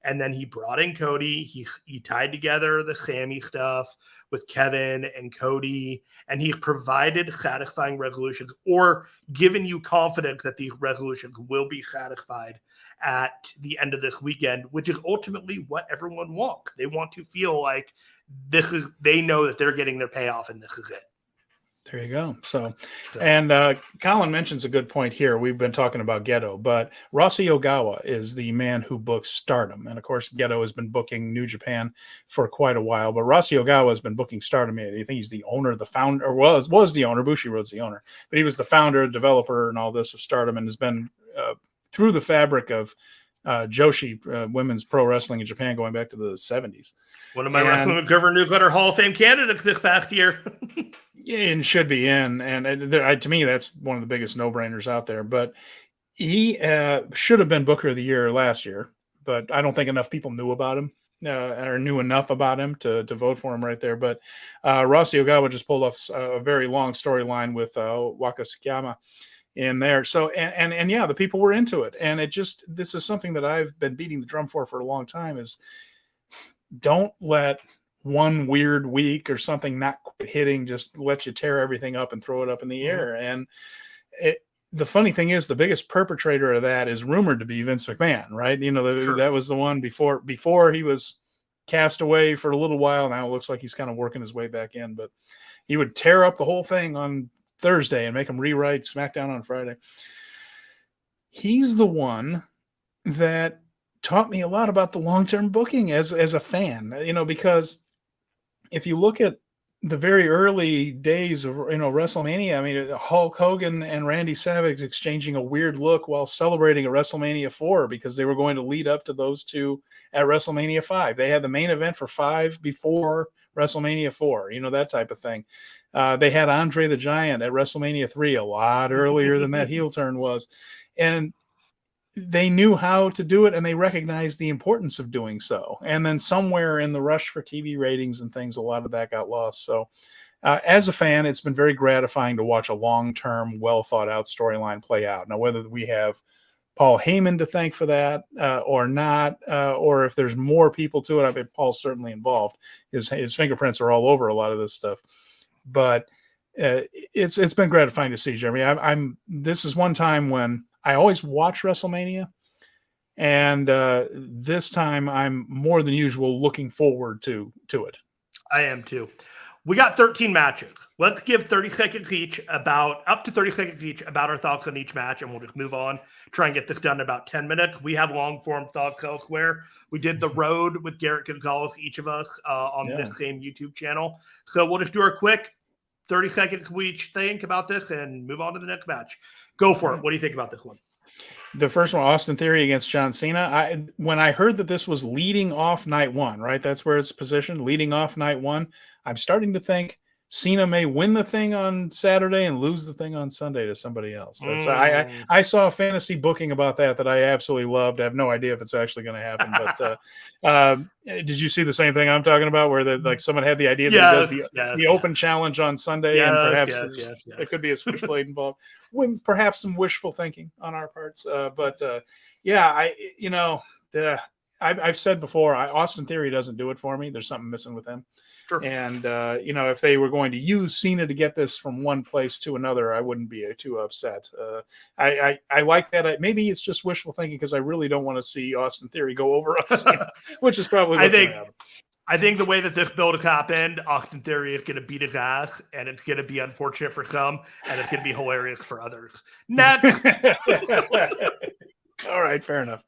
And then he brought in Cody. He tied together the Sami stuff with Kevin and Cody, and he provided satisfying resolutions, or given you confidence that these resolutions will be satisfied at the end of this weekend, which is ultimately what everyone wants. They want to feel like they know that they're getting their payoff and this is it. There you go. So and Colin mentions a good point here. We've been talking about Geto, but Rossi Ogawa is the man who books Stardom. And of course, Geto has been booking New Japan for quite a while, but Rossi Ogawa has been booking Stardom. I think he's the owner, the founder, or was the owner. Bushiroad's the owner, but he was the founder, developer, and all this of Stardom, and has been through the fabric of Joshi, women's pro wrestling in Japan, going back to the 70s. One of my Wrestling Observer Newsletter Hall of Fame candidates this past year. Yeah, and should be in. And to me, that's one of the biggest no-brainers out there. But he should have been Booker of the Year last year, but I don't think enough people knew about him or knew enough about him to vote for him right there. But Rossi Ogawa just pulled off a very long storyline with Waka Tsukiyama in there. So, and yeah, the people were into it. And this is something that I've been beating the drum for a long time, is don't let one weird week or something not quite hitting just let you tear everything up and throw it up in the air. And the funny thing is, the biggest perpetrator of that is rumored to be Vince McMahon, right? You know, Sure. That was the one before he was cast away for a little while. Now it looks like he's kind of working his way back in, but he would tear up the whole thing on Thursday and make him rewrite SmackDown on Friday. He's the one that taught me a lot about the long-term booking as a fan, you know, because if you look at the very early days of WrestleMania. I mean, Hulk Hogan and Randy Savage exchanging a weird look while celebrating a WrestleMania 4 because they were going to lead up to those two at WrestleMania 5. They had the main event for 5 before WrestleMania 4, that type of thing. They had Andre the Giant at WrestleMania 3 a lot earlier than that heel turn was. And they knew how to do it, and they recognized the importance of doing so. And then somewhere in the rush for TV ratings and things, a lot of that got lost. So as a fan, it's been very gratifying to watch a long-term, well-thought-out storyline play out. Now, whether we have Paul Heyman to thank for that or not, or if there's more people to it, I mean, Paul's certainly involved. His fingerprints are all over a lot of this stuff. But it's been gratifying to see, Jeremy. This is one time when I always watch WrestleMania, and this time I'm more than usual looking forward to it. I am too. We got 13 matches. Let's give 30 seconds each up to 30 seconds each about our thoughts on each match, and we'll just move on. Try and get this done in about 10 minutes. We have long-form thoughts elsewhere. We did The Road with Garrett Gonzalez, each of us, on this same YouTube channel. So we'll just do our quick 30 seconds we each think about this and move on to the next match. Go for it. What do you think about this one? The first one, Austin Theory against John Cena. When I heard that this was leading off night one, right? That's where it's positioned, leading off night one. I'm starting to think Cena may win the thing on Saturday and lose the thing on Sunday to somebody else. I saw a fantasy booking about that I absolutely loved. I have no idea if it's actually going to happen, but did you see the same thing I'm talking about, where someone had the idea that he does the open challenge on Sunday, and perhaps there could be a switchblade involved? Perhaps some wishful thinking on our parts, I've said before, Austin Theory doesn't do it for me. There's something missing with him. Sure. And, if they were going to use Cena to get this from one place to another, I wouldn't be too upset. I like that. Maybe it's just wishful thinking because I really don't want to see Austin Theory go over us, which is probably what's going to happen. I think the way that this build has happened, Austin Theory is going to beat his ass, and it's going to be unfortunate for some, and it's going to be hilarious for others. Next. All right, fair enough.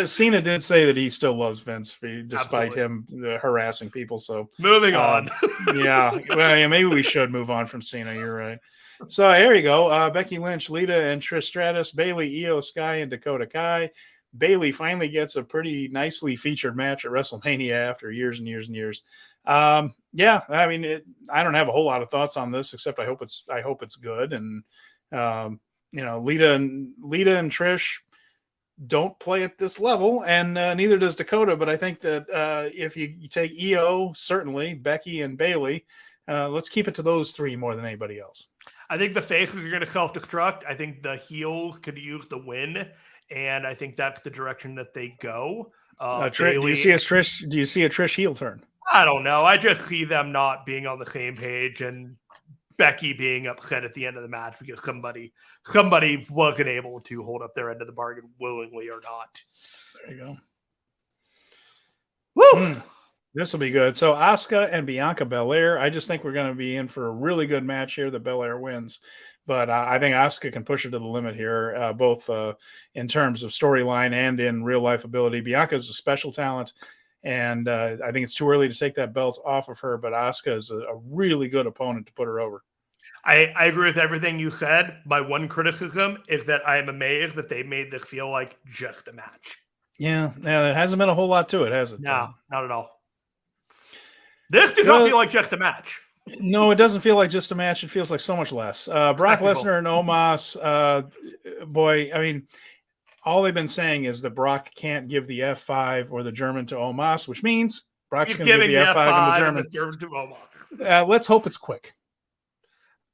Cena did say that he still loves Vince despite him harassing people. So moving on. Maybe we should move on from Cena. You're right. So here you go. Becky Lynch, Lita, and Trish Stratus, Bayley, Io Sky, and Dakota Kai. Bayley finally gets a pretty nicely featured match at WrestleMania after years and years and years. I mean, I don't have a whole lot of thoughts on this except I hope it's good. And Lita and Trish don't play at this level, and neither does Dakota. But I think that if you take Io, certainly Becky and Bayley, let's keep it to those three more than anybody else. I think the faces are going to self-destruct. I think the heels could use the win, and I think that's the direction that they go. Do you see a Trish heel turn? I don't know. I just see them not being on the same page, and Becky being upset at the end of the match because somebody wasn't able to hold up their end of the bargain willingly or not. There you go. Woo! This will be good. So Asuka and Bianca Belair. I just think we're going to be in for a really good match here. The Belair wins, but I think Asuka can push it to the limit here, both in terms of storyline and in real life ability. Bianca is a special talent, and I think it's too early to take that belt off of her. But Asuka is a really good opponent to put her over. I agree with everything you said. My one criticism is that I am amazed that they made this feel like just a match. Yeah, there hasn't been a whole lot to it, has it? No, not at all. This does not feel like just a match. No, it doesn't feel like just a match. It feels like so much less. Brock Lesnar and Omos, boy, I mean, all they've been saying is that Brock can't give the F5 or the German to Omos, which means Brock's going to give the F5 and the German to Omos. Let's hope it's quick.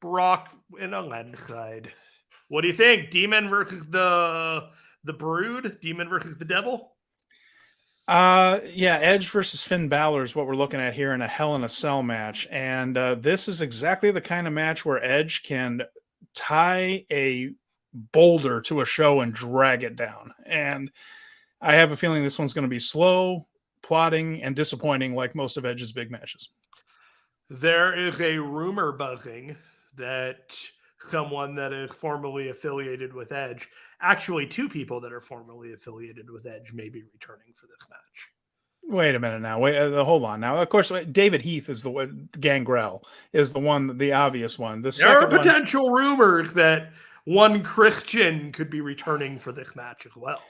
Brock in a landslide. What do you think? Demon versus the Brood? Demon versus the Devil? Edge versus Finn Balor is what we're looking at here in a Hell in a Cell match. And this is exactly the kind of match where Edge can tie a boulder to a show and drag it down. And I have a feeling this one's going to be slow, plodding, and disappointing like most of Edge's big matches. There is a rumor buzzing that someone that is formerly affiliated with Edge, actually two people that are formerly affiliated with Edge, may be returning for this match. Wait a minute now. Wait, hold on. Now, of course, David Heath is the one. Gangrel is the one, the obvious one. The There are second potential rumors that one Christian could be returning for this match as well.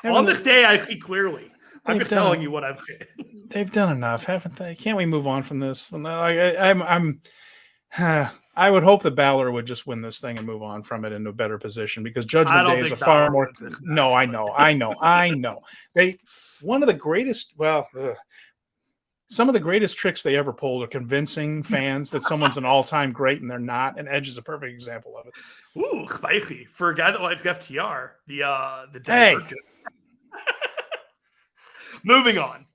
On this day, I see clearly. I'm just telling you what I'm saying. They've done enough, haven't they? Can't we move on from this? I would hope that Balor would just win this thing and move on from it into a better position, because Judgment Day is a far more. No, I know. One of the greatest. Some of the greatest tricks they ever pulled are convincing fans that someone's an all-time great and they're not. And Edge is a perfect example of it. Ooh, spicy for a guy that likes FTR. The hey. Moving on.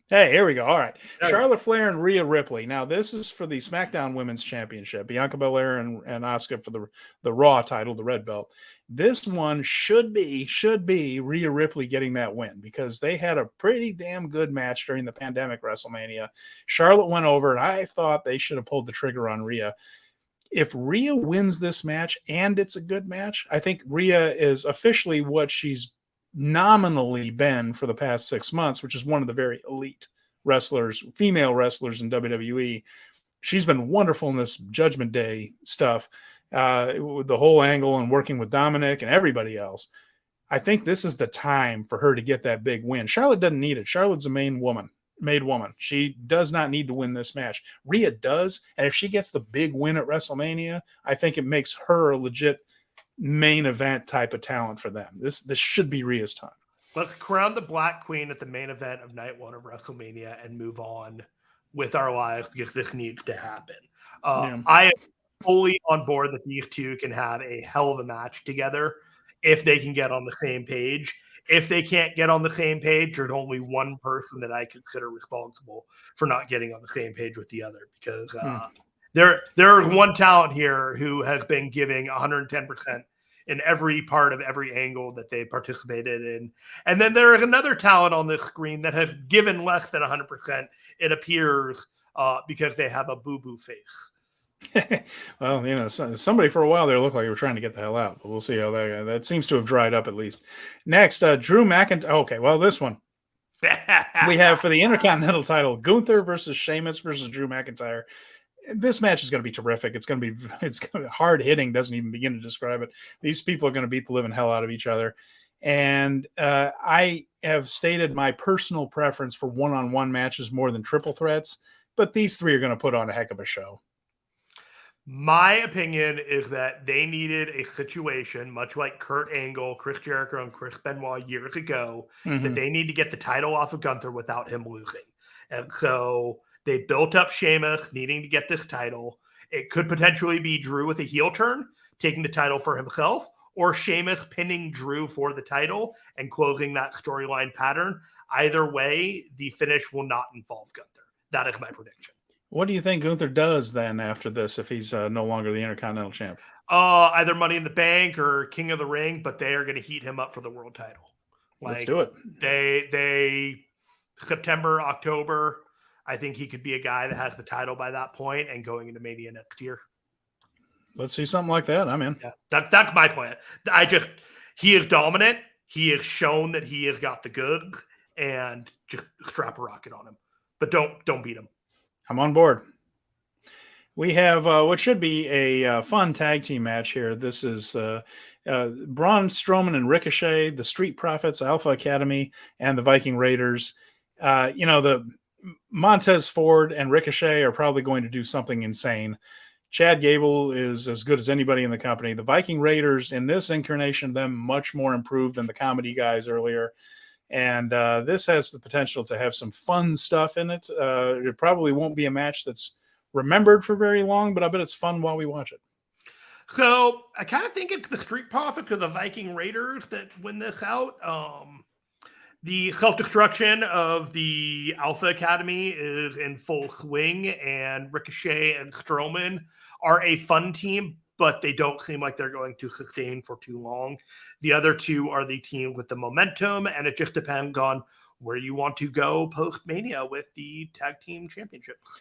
Hey, here we go. All right. Charlotte Flair and Rhea Ripley. Now, this is for the SmackDown Women's Championship. Bianca Belair and Asuka for the Raw title, the red belt. This one should be Rhea Ripley getting that win, because they had a pretty damn good match during the pandemic WrestleMania. Charlotte went over, and I thought they should have pulled the trigger on Rhea. If Rhea wins this match, and it's a good match, I think Rhea is officially what she's nominally been for the past 6 months, which is one of the very elite wrestlers, female wrestlers in WWE. She's been wonderful in this Judgment Day stuff, with the whole angle and working with Dominic and everybody else. I think this is the time for her to get that big win. Charlotte doesn't need it. Charlotte's a made woman. She does not need to win this match. Rhea does, and if she gets the big win at WrestleMania, I think it makes her a legit main event type of talent for them. This should be Rhea's time. Let's crown the Black Queen at the main event of night 1 of WrestleMania and move on with our lives, because this needs to happen. I am fully on board that these two can have a hell of a match together if they can get on the same page. If they can't get on the same page, there's only one person that I consider responsible for not getting on the same page with the other, because there is one talent here who has been giving 110% in every part of every angle that they participated in. And then there is another talent on this screen that has given less than 100%, it appears, because they have a boo-boo face. Well, somebody for a while there looked like they were trying to get the hell out, but we'll see how that seems to have dried up at least. Next, Drew McIntyre. Okay, well, this one we have for the Intercontinental title, Gunther versus Sheamus versus Drew McIntyre. This match is going to be terrific. It's going to be hard hitting. Doesn't even begin to describe it. These people are going to beat the living hell out of each other. And I have stated my personal preference for one-on-one matches more than triple threats, but these three are going to put on a heck of a show. My opinion is that they needed a situation, much like Kurt Angle, Chris Jericho, and Chris Benoit years ago, that they need to get the title off of Gunther without him losing. And so they built up Sheamus needing to get this title. It could potentially be Drew with a heel turn, taking the title for himself, or Sheamus pinning Drew for the title and closing that storyline pattern. Either way, the finish will not involve Gunther. That is my prediction. What do you think Gunther does then after this if he's no longer the Intercontinental Champ? Either Money in the Bank or King of the Ring, but they are going to heat him up for the world title. Let's do it. They September, October, I think he could be a guy that has the title by that point and going into Mania next year. Let's see something like that. I'm in. Yeah, that's my plan. He is dominant. He has shown that he has got the goods, and just strap a rocket on him. But don't beat him. I'm on board. We have what should be a fun tag team match here. This is Braun Strowman and Ricochet, the Street Profits, Alpha Academy, and the Viking Raiders. The Montez Ford and Ricochet are probably going to do something insane. Chad Gable is as good as anybody in the company. The Viking Raiders, in this incarnation, them much more improved than the comedy guys earlier. And this has the potential to have some fun stuff in it. It probably won't be a match that's remembered for very long, but I bet it's fun while we watch it. So I kind of think it's the Street Profits or the Viking Raiders that win this out. The self-destruction of the Alpha Academy is in full swing, and Ricochet and Strowman are a fun team, but they don't seem like they're going to sustain for too long. The other two are the team with the momentum, and it just depends on where you want to go post-Mania with the tag team championships.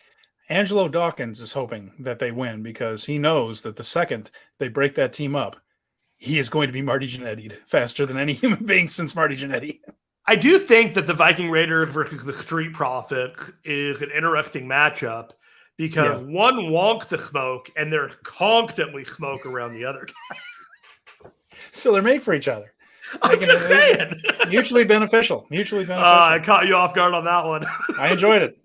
Angelo Dawkins is hoping that they win because he knows that the second they break that team up, he is going to be Marty Jannetty'd faster than any human being since Marty Jannetty. I do think that the Viking Raiders versus the Street Profits is an interesting matchup because one wonks the smoke and there's constantly smoke around the other guy. So they're made for each other. I'm just saying. Mutually beneficial. I caught you off guard on that one. I enjoyed it.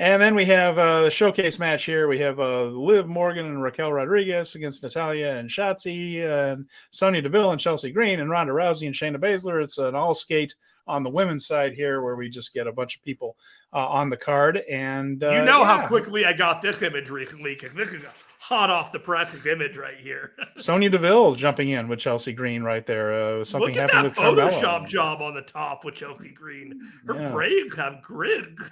And then we have the showcase match here. We have Liv Morgan and Raquel Rodriguez against Natalya and Shotzi and Sonya Deville and Chelsea Green and Ronda Rousey and Shayna Baszler. It's an all skate on the women's side here where we just get a bunch of people on the card. And how quickly I got this image recently because this is a hot off the presses image right here. Sonya Deville jumping in with Chelsea Green right there. Something Look at happened that with Photoshop Carmella. job on the top with Chelsea Green. Her braids have grids.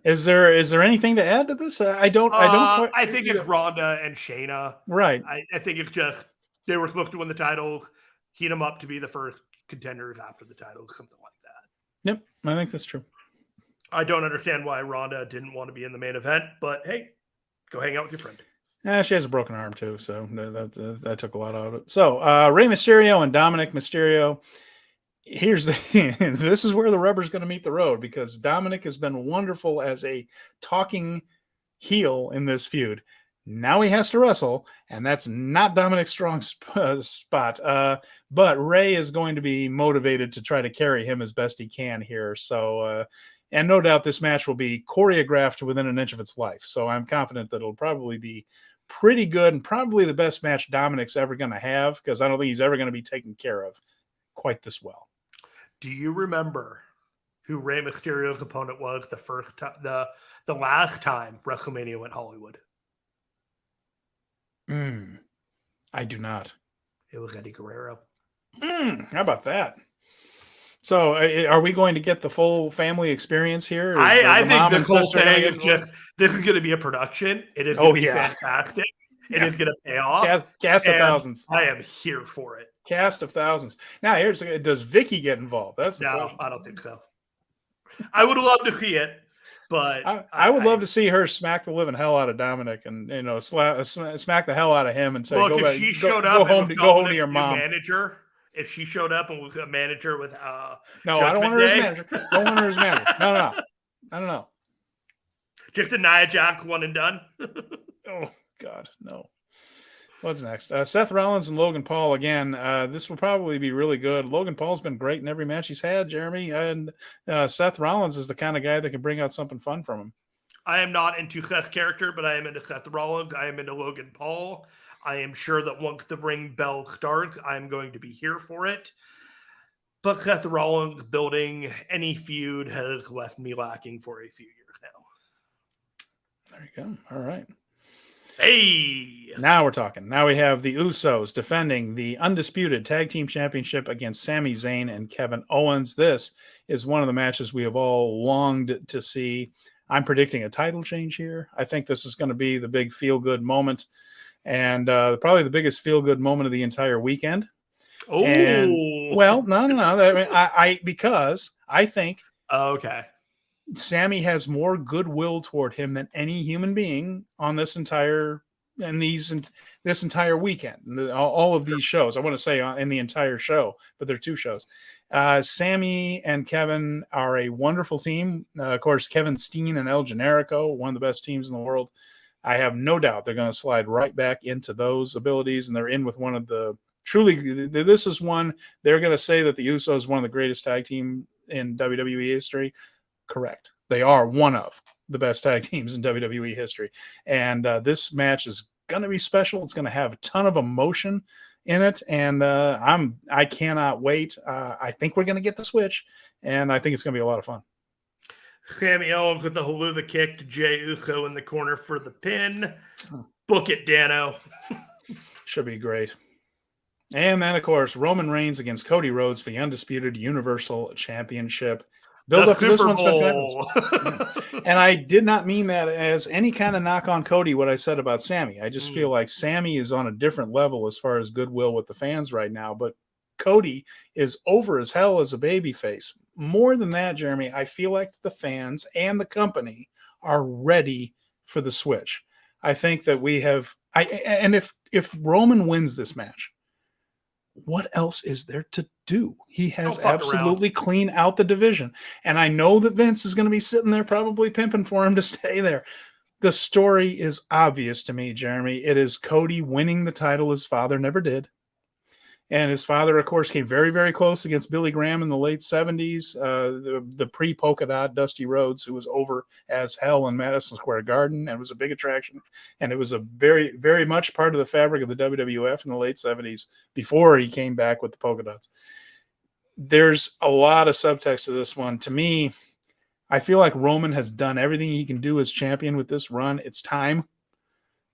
Is there anything to add to this? I think it's Ronda and Shayna. Right. I think it's just they were supposed to win the titles, heat them up to be the first contenders after the titles, something like that. Yep, I think that's true. I don't understand why Ronda didn't want to be in the main event, but hey, go hang out with your friend. She has a broken arm too, so that took a lot out of it. So Rey Mysterio and Dominic Mysterio. Here's this is where the rubber's going to meet the road because Dominic has been wonderful as a talking heel in this feud. Now he has to wrestle, and that's not Dominic's strong spot. But Rey is going to be motivated to try to carry him as best he can here. So, and no doubt this match will be choreographed within an inch of its life. So I'm confident that it'll probably be pretty good and probably the best match Dominic's ever going to have because I don't think he's ever going to be taken care of quite this well. Do you remember who Rey Mysterio's opponent was the first time, the last time WrestleMania went Hollywood? I do not. It was Eddie Guerrero. How about that? So, are we going to get the full family experience here? I think the whole thing is just this is going to be a production. It is going to be fantastic. It is going to pay off. Cast of thousands. I am here for it. Cast of thousands. Now, here's does Vicky get involved? That's the question. I don't think so. I would love to see it, but I would love to see her smack the living hell out of Dominic and smack the hell out of him and say, "Look, if she showed up, go home to your mom." Manager. If she showed up and was a manager with no, I don't want her as manager. Don't want her as manager. No. I don't know. Just a Nia Jax one and done. Oh God, no. What's next? Seth Rollins and Logan Paul again. This will probably be really good. Logan Paul's been great in every match he's had, Jeremy, and Seth Rollins is the kind of guy that can bring out something fun from him. I am not into Seth's character, but I am into Seth Rollins. I am into Logan Paul. I am sure that once the ring bell starts, I'm going to be here for it. But Seth Rollins building any feud has left me lacking for a few years now. There you go. All right. Hey! Now we're talking. Now we have the Usos defending the undisputed tag team championship against Sami Zayn and Kevin Owens. This is one of the matches we have all longed to see. I'm predicting a title change here. I think this is going to be the big feel-good moment and probably the biggest feel-good moment of the entire weekend. Oh, well, no. I mean, because I think okay, Sammy has more goodwill toward him than any human being on this entire weekend. All of these shows, I want to say in the entire show, but they're two shows. Sammy and Kevin are a wonderful team. Of course, Kevin Steen and El Generico, one of the best teams in the world. I have no doubt they're going to slide right back into those abilities, and they're in with one of the truly. This is one they're going to say that the Usos is one of the greatest tag team in WWE history. Correct. They are one of the best tag teams in WWE history, and this match is going to be special. It's going to have a ton of emotion in it, and I cannot wait. I think we're going to get the switch, and I think it's going to be a lot of fun. Sami Owens with the haluva kick to Jey Uso in the corner for the pin. Book it, Dano. Should be great. And then, of course, Roman Reigns against Cody Rhodes for the undisputed Universal Championship. Build up to this one's been fabulous. And I did not mean that as any kind of knock on Cody, what I said about Sammy. I just feel like Sammy is on a different level as far as goodwill with the fans right now. But Cody is over as hell as a babyface. More than that, Jeremy, I feel like the fans and the company are ready for the switch. I think that And if Roman wins this match, what else is there to do? He has absolutely cleaned out the division. And I know that Vince is going to be sitting there probably pimping for him to stay there. The story is obvious to me, Jeremy. It is Cody winning the title his father never did. And his father, of course, came very, very close against Billy Graham in the late 70s. The pre-polka dot Dusty Rhodes, who was over as hell in Madison Square Garden and was a big attraction. And it was a very, very much part of the fabric of the WWF in the late 70s before he came back with the polka dots. There's a lot of subtext to this one. To me, I feel like Roman has done everything he can do as champion with this run. It's time.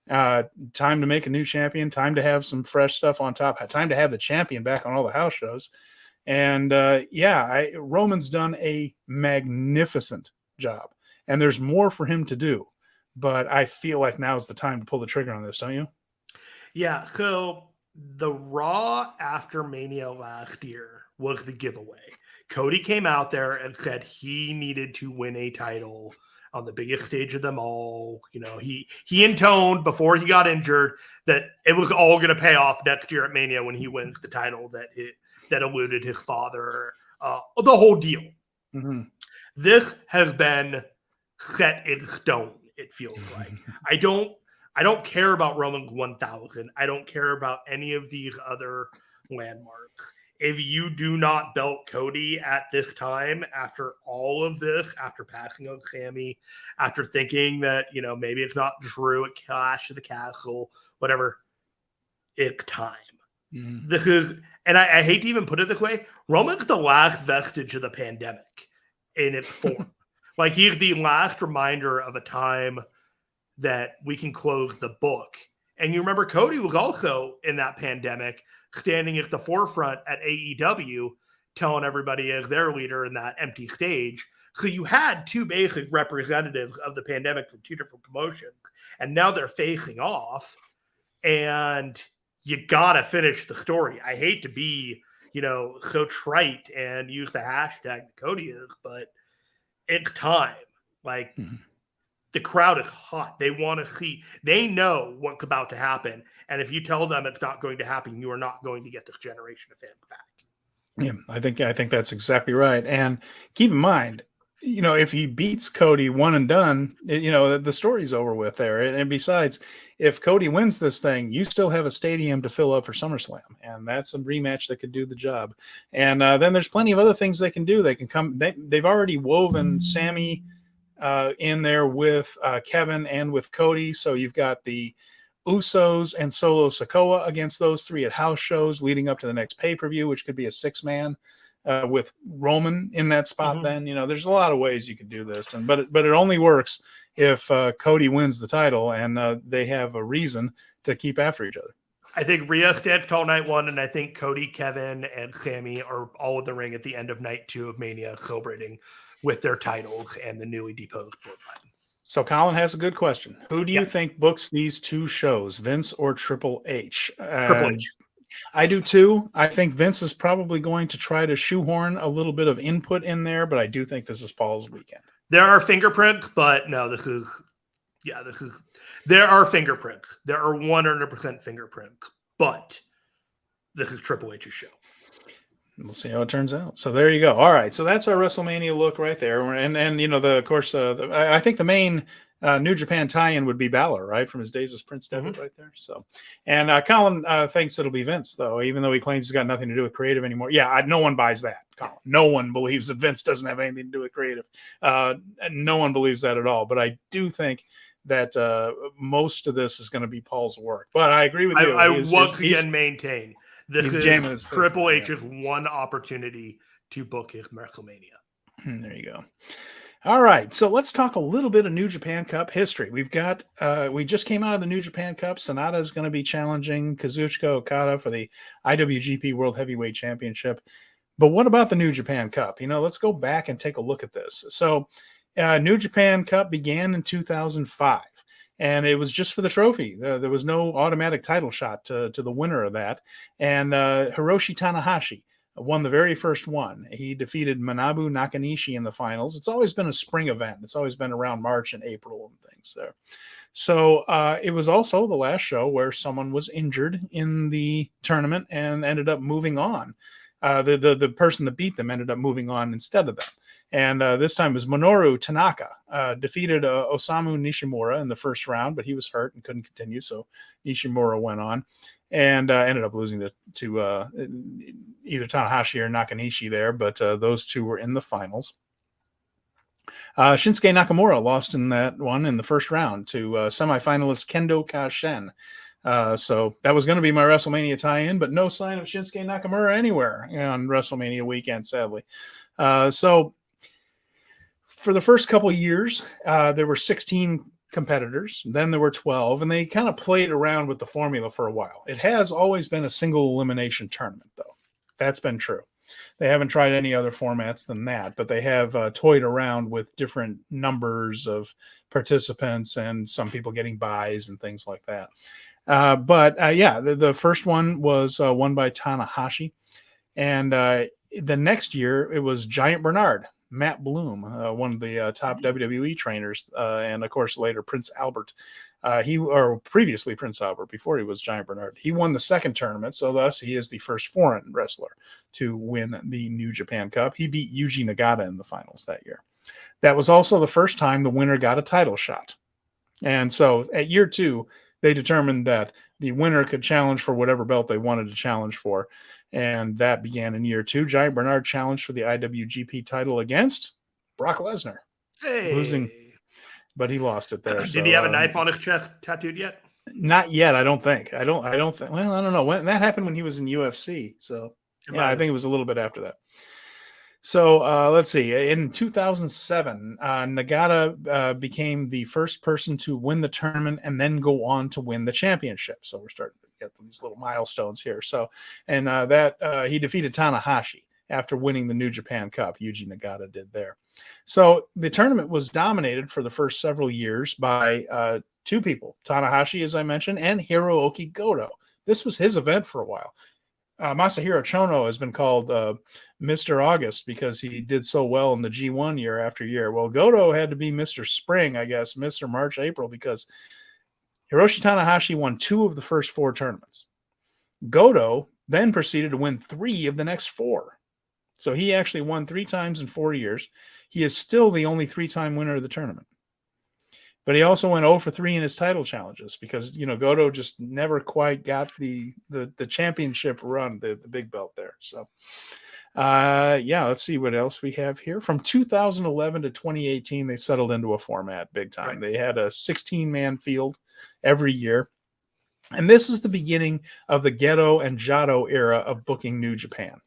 Time to make a new champion, time to have some fresh stuff on top, time to have the champion back on all the house shows. And Roman's done a magnificent job, and there's more for him to do, but I feel like now's the time to pull the trigger on this, don't you? Yeah. So the Raw after Mania last year was the giveaway. Cody came out there and said he needed to win a title on the biggest stage of them all. You know, he intoned before he got injured that it was all going to pay off next year at Mania when he wins the title that eluded his father, the whole deal. Mm-hmm. This has been set in stone, it feels like. I don't care about Roman 1000. I don't care about any of these other landmarks. If you do not belt Cody at this time, after all of this, after passing on Sami, after thinking that, you know, maybe it's not Drew at Clash of the Castle, whatever, it's time. Mm-hmm. This is, and I hate to even put it this way, Roman's the last vestige of the pandemic in its form. Like, he's the last reminder of a time that we can close the book. And you remember Cody was also in that pandemic, standing at the forefront at AEW, telling everybody as their leader in that empty stage. So you had two basic representatives of the pandemic from two different promotions, and now they're facing off, and you gotta finish the story. I hate to be, you know, so trite and use the hashtag that Cody is, but it's time. Like, the crowd is hot. They want to see. They know what's about to happen. And if you tell them it's not going to happen, you are not going to get this generation of fans back. Yeah, I think that's exactly right. And keep in mind, you know, if he beats Cody one and done, you know, the story's over with there. And besides, if Cody wins this thing, you still have a stadium to fill up for SummerSlam. And that's a rematch that could do the job. And then there's plenty of other things they can do. They can come. They've already woven Sami in there with Kevin and with Cody. So you've got the Usos and Solo Sikoa against those three at house shows leading up to the next pay-per-view, which could be a 6-man with Roman in that spot. Then, you know, there's a lot of ways you could do this, but it only works if Cody wins the title and they have a reason to keep after each other. I think Rhea stands tall night one, and I think Cody, Kevin, and Sami are all in the ring at the end of night 2 of Mania, celebrating with their titles and the newly deposed bloodline. So Colin has a good question. Who do you think books these two shows, Vince or Triple H? Triple H. I do too. I think Vince is probably going to try to shoehorn a little bit of input in there, but I do think this is Paul's weekend. There are fingerprints, but no, there are fingerprints. There are 100% fingerprints, but this is Triple H's show. We'll see how it turns out. So there you go. All right. So that's our WrestleMania look right there. And you know, I think the main New Japan tie-in would be Balor, right? From his days as Prince Devitt right there. So, and Colin thinks it'll be Vince, though, even though he claims he's got nothing to do with creative anymore. Yeah, no one buys that, Colin. No one believes that Vince doesn't have anything to do with creative. No one believes that at all. But I do think that most of this is going to be Paul's work. But I agree with you. I once again maintain this is Triple H's one opportunity to book his WrestleMania. There you go. All right, so let's talk a little bit of New Japan Cup history. We've got, we just came out of the New Japan Cup. SANADA is going to be challenging Kazuchika Okada for the IWGP World Heavyweight Championship. But what about the New Japan Cup? You know, let's go back and take a look at this. So, New Japan Cup began in 2005, and it was just for the trophy. There was no automatic title shot to the winner of that. And Hiroshi Tanahashi won the very first one. He defeated Manabu Nakanishi in the finals. It's always been a spring event. It's always been around March and April and things there. So it was also the last show where someone was injured in the tournament and ended up moving on. The person that beat them ended up moving on instead of them. And this time was Minoru Tanaka, defeated Osamu Nishimura in the first round, but he was hurt and couldn't continue. So Nishimura went on and ended up losing to either Tanahashi or Nakanishi there. But those two were in the finals. Shinsuke Nakamura lost in that one in the first round to semifinalist Kendo Kashen. So that was going to be my WrestleMania tie-in, but no sign of Shinsuke Nakamura anywhere on WrestleMania weekend, sadly. So for the first couple of years, there were 16 competitors. Then there were 12, and they kind of played around with the formula for a while. It has always been a single elimination tournament, though. That's been true. They haven't tried any other formats than that, but they have toyed around with different numbers of participants and some people getting buys and things like that. The first one was won by Tanahashi. And the next year, it was Giant Bernard, Matt Bloom, one of the top WWE trainers, and of course later Prince Albert. Previously Prince Albert, before he was Giant Bernard. He won the second tournament, so thus he is the first foreign wrestler to win the New Japan Cup. He beat Yuji Nagata in the finals that year. That was also the first time the winner got a title shot. And so at year 2, they determined that the winner could challenge for whatever belt they wanted to challenge for. And that began in year 2. Giant Bernard challenged for the IWGP title against Brock Lesnar. Losing, but he lost it there. Did he have a knife on his chest tattooed yet? Not yet, I don't think. I don't think. Well, I don't know. When that happened when he was in UFC. So yeah, I think it was a little bit after that. So let's see. In 2007, Nagata became the first person to win the tournament and then go on to win the championship. So we're starting to get these little milestones here. So, and he defeated Tanahashi after winning the New Japan Cup. Yuji Nagata did there. So the tournament was dominated for the first several years by two people, Tanahashi, as I mentioned, and Hirooki Goto. This was his event for a while. Masahiro Chono has been called Mr. August because he did so well in the G1 year after year. Well, Goto had to be Mr. Spring, I guess, Mr. March, April, because Hiroshi Tanahashi won 2 of the first 4 tournaments. Goto then proceeded to win 3 of the next 4. So he actually won 3 times in 4 years. He is still the only 3-time winner of the tournament. But he also went 0 for 3 in his title challenges because, Goto just never quite got the championship run, the big belt there. So, let's see what else we have here. From 2011 to 2018, they settled into a format big time. Right. They had a 16-man field every year. And this is the beginning of the Gedo and Jado era of booking New Japan.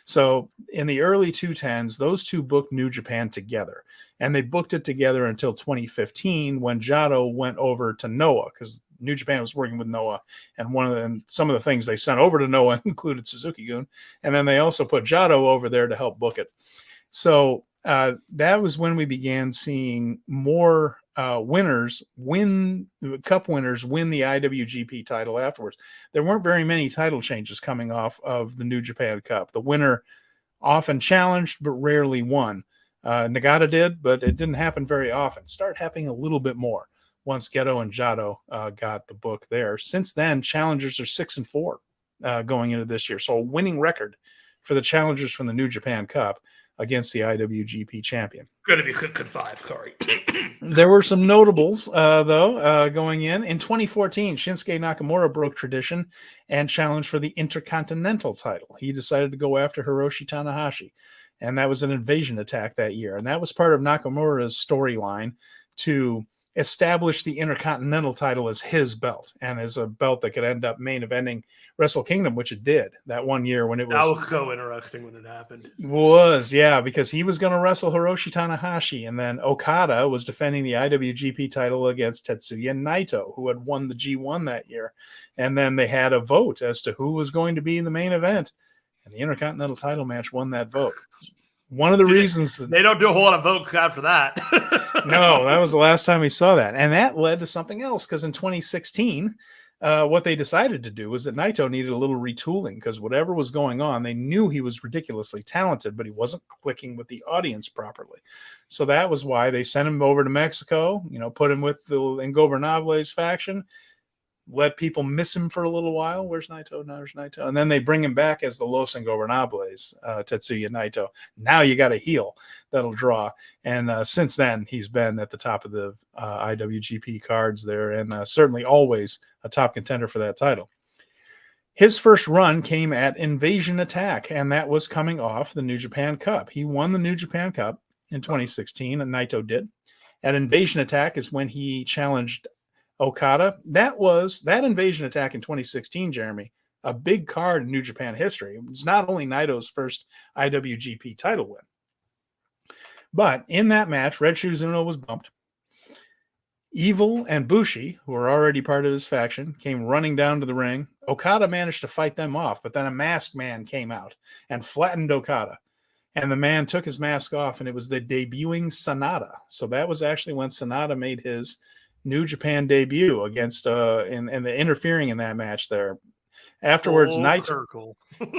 So in the early 2010s, those two booked New Japan together, and they booked it together until 2015 when Jado went over to Noah because New Japan was working with Noah, and some of the things they sent over to Noah included Suzuki-gun, and then they also put Jado over there to help book it. So that was when we began seeing more cup winners win the IWGP title afterwards. There weren't very many title changes coming off of the New Japan Cup. The winner often challenged, but rarely won. Nagata did, but it didn't happen very often. It started happening a little bit more once Gedo and Jado got the book there. Since then, challengers are 6-4 going into this year. So a winning record for the challengers from the New Japan Cup against the IWGP champion. Going to be 6-5, sorry. There were some notables, though, going in. In 2014, Shinsuke Nakamura broke tradition and challenged for the Intercontinental title. He decided to go after Hiroshi Tanahashi, and that was an invasion attack that year. And that was part of Nakamura's storyline to establish the Intercontinental title as his belt and as a belt that could end up main eventing Wrestle Kingdom, which it did that one year when it was. That was so interesting when it happened. Because he was going to wrestle Hiroshi Tanahashi, and then Okada was defending the IWGP title against Tetsuya Naito, who had won the G1 that year. And then they had a vote as to who was going to be in the main event, and the Intercontinental title match won that vote. One of the reasons they don't do a whole lot of votes after that. No, that was the last time we saw that. And that led to something else because in 2016, what they decided to do was that Naito needed a little retooling because whatever was going on, they knew he was ridiculously talented, but he wasn't clicking with the audience properly. So that was why they sent him over to Mexico, put him with the Ingobernables faction, let people miss him for a little while. Where's Naito? No, there's Naito. And then they bring him back as the Los Ingobernables, Tetsuya Naito. Now you got a heel that'll draw. And since then, he's been at the top of the IWGP cards there, and certainly always a top contender for that title. His first run came at Invasion Attack, and that was coming off the New Japan Cup. He won the New Japan Cup in 2016, and Naito did. At Invasion Attack is when he challenged Okada. That Invasion Attack in 2016, Jeremy, a big card in New Japan history. It was not only Naito's first IWGP title win, but in that match, Red Shoes Uno was bumped. Evil and Bushi, who were already part of his faction, came running down to the ring. Okada managed to fight them off, but then a masked man came out and flattened Okada. And the man took his mask off, and it was the debuting SANADA. So that was actually when SANADA made his New Japan debut against and the interfering in that match there. Afterwards,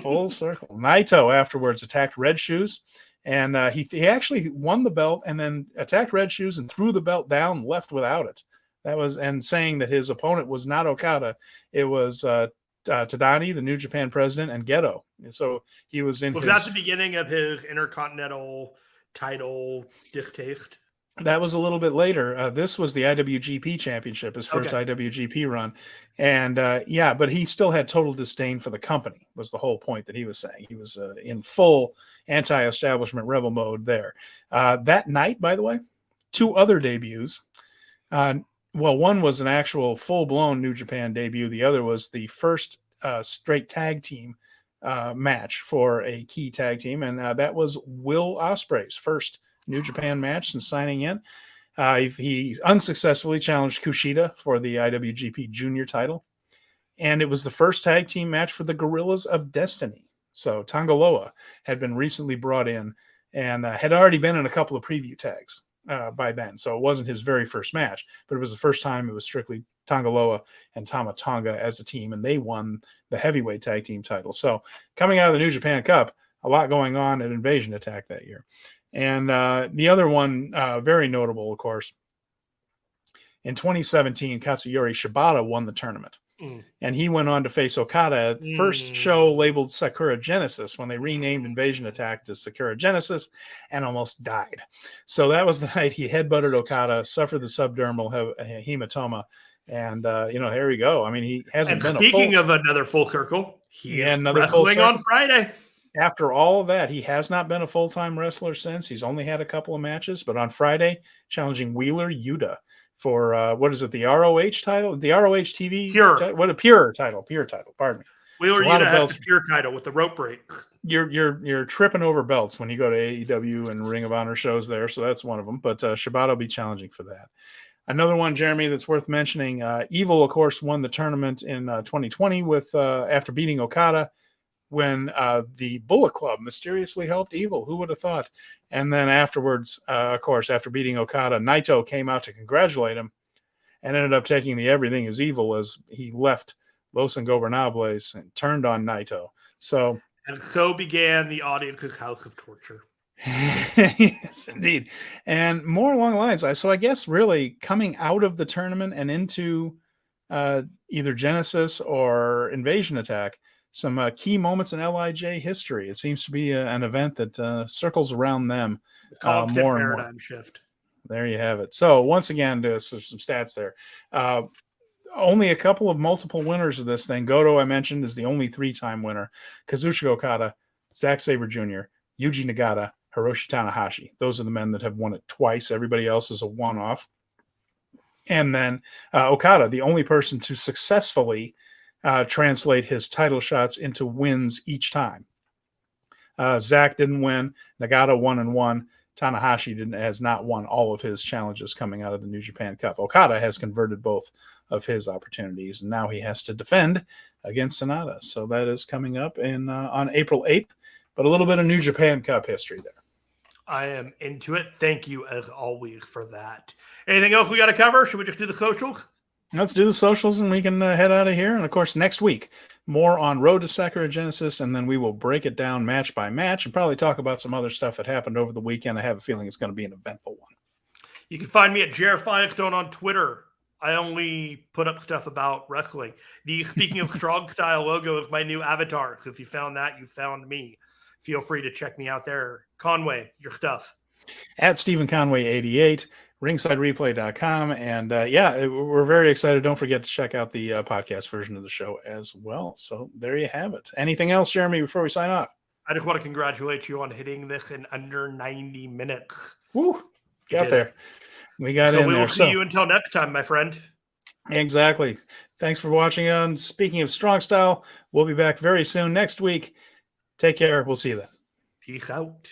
full circle. Naito afterwards attacked Red Shoes, and he actually won the belt and then attacked Red Shoes and threw the belt down, left without it. That was, and saying that his opponent was not Okada, it was Tadani, the New Japan president, and Gedo. And so he was in. Was that the beginning of his Intercontinental title distaste? That was a little bit later. This was the IWGP Championship, his first IWGP run. And but he still had total disdain for the company, was the whole point that he was saying. He was in full anti-establishment rebel mode there. That night, by the way, 2 other debuts. One was an actual full-blown New Japan debut. The other was the first straight tag team match for a key tag team. And that was Will Ospreay's first New Japan match since signing in. He unsuccessfully challenged Kushida for the IWGP Junior title, and it was the first tag team match for the Gorillas of Destiny. So Tangaloa had been recently brought in and had already been in a couple of preview tags by then, so it wasn't his very first match, but it was the first time it was strictly Tangaloa and Tama Tonga as a team, and they won the heavyweight tag team title. So coming out of the New Japan Cup, a lot going on at Invasion Attack that year. And the other one, very notable, of course, in 2017, Katsuyori Shibata won the tournament. And he went on to face Okada at the first show labeled Sakura Genesis when they renamed Invasion Attack to Sakura Genesis and almost died. So that was the night he headbutted Okada, suffered the subdermal hematoma. And, here we go. I mean, he hasn't been speaking of another full circle, another wrestling on Friday. After all of that, he has not been a full-time wrestler since. He's only had a couple of matches, but on Friday, challenging Wheeler Yuta for, the ROH title? The ROH TV? Pure title, pardon me. Wheeler Yuta has the pure title with the rope break. You're tripping over belts when you go to AEW and Ring of Honor shows there, so that's one of them, but Shibata will be challenging for that. Another one, Jeremy, that's worth mentioning, Evil, of course, won the tournament in 2020 with after beating Okada, when the Bullet Club mysteriously helped Evil. Who would have thought? And then afterwards, of course, after beating Okada, Naito came out to congratulate him and ended up taking the Everything is Evil as he left Los Ingobernables and turned on Naito. And so began the audience's house of torture. Yes, indeed. And more along the lines. So I guess really coming out of the tournament and into either Genesis or Invasion Attack, some key moments in LIJ history. It seems to be an event that circles around them more and more. Shift. There you have it. So once again, some stats there. Only a couple of multiple winners of this thing. Goto, I mentioned, is the only 3-time winner. Kazuchika Okada, Zack Sabre Jr., Yuji Nagata, Hiroshi Tanahashi. Those are the men that have won it twice. Everybody else is a one-off. And then Okada, the only person to successfully translate his title shots into wins each time. Zack didn't win. Nagata 1-1. Tanahashi has not won all of his challenges coming out of the New Japan Cup. Okada has converted both of his opportunities, and now he has to defend against SANADA. So that is coming up on April 8th, but a little bit of New Japan Cup history there. I am into it. Thank you, as always, for that. Anything else we got to cover? Should we just do the socials? Let's do the socials and we can head out of here. And of course, next week, more on Road to Sakura Genesis, and then we will break it down match by match and probably talk about some other stuff that happened over the weekend. I have a feeling it's going to be an eventful one. You can find me at Jeremy Finestone on Twitter. I only put up stuff about wrestling. The Speaking of Strong Style logo is my new avatar. So if you found that, you found me. Feel free to check me out there. Conway, your stuff. At Stephen Conway 88. ringsidereplay.com. And we're very excited. Don't forget to check out the podcast version of the show as well. So there you have it. Anything else, Jeremy, before we sign off? I just want to congratulate you on hitting this in under 90 minutes. Woo! Got there. We got in there. So we will see you until next time, my friend. Exactly. Thanks for watching on Speaking of Strong Style. We'll be back very soon next week. Take care. We'll see you then. Peace out.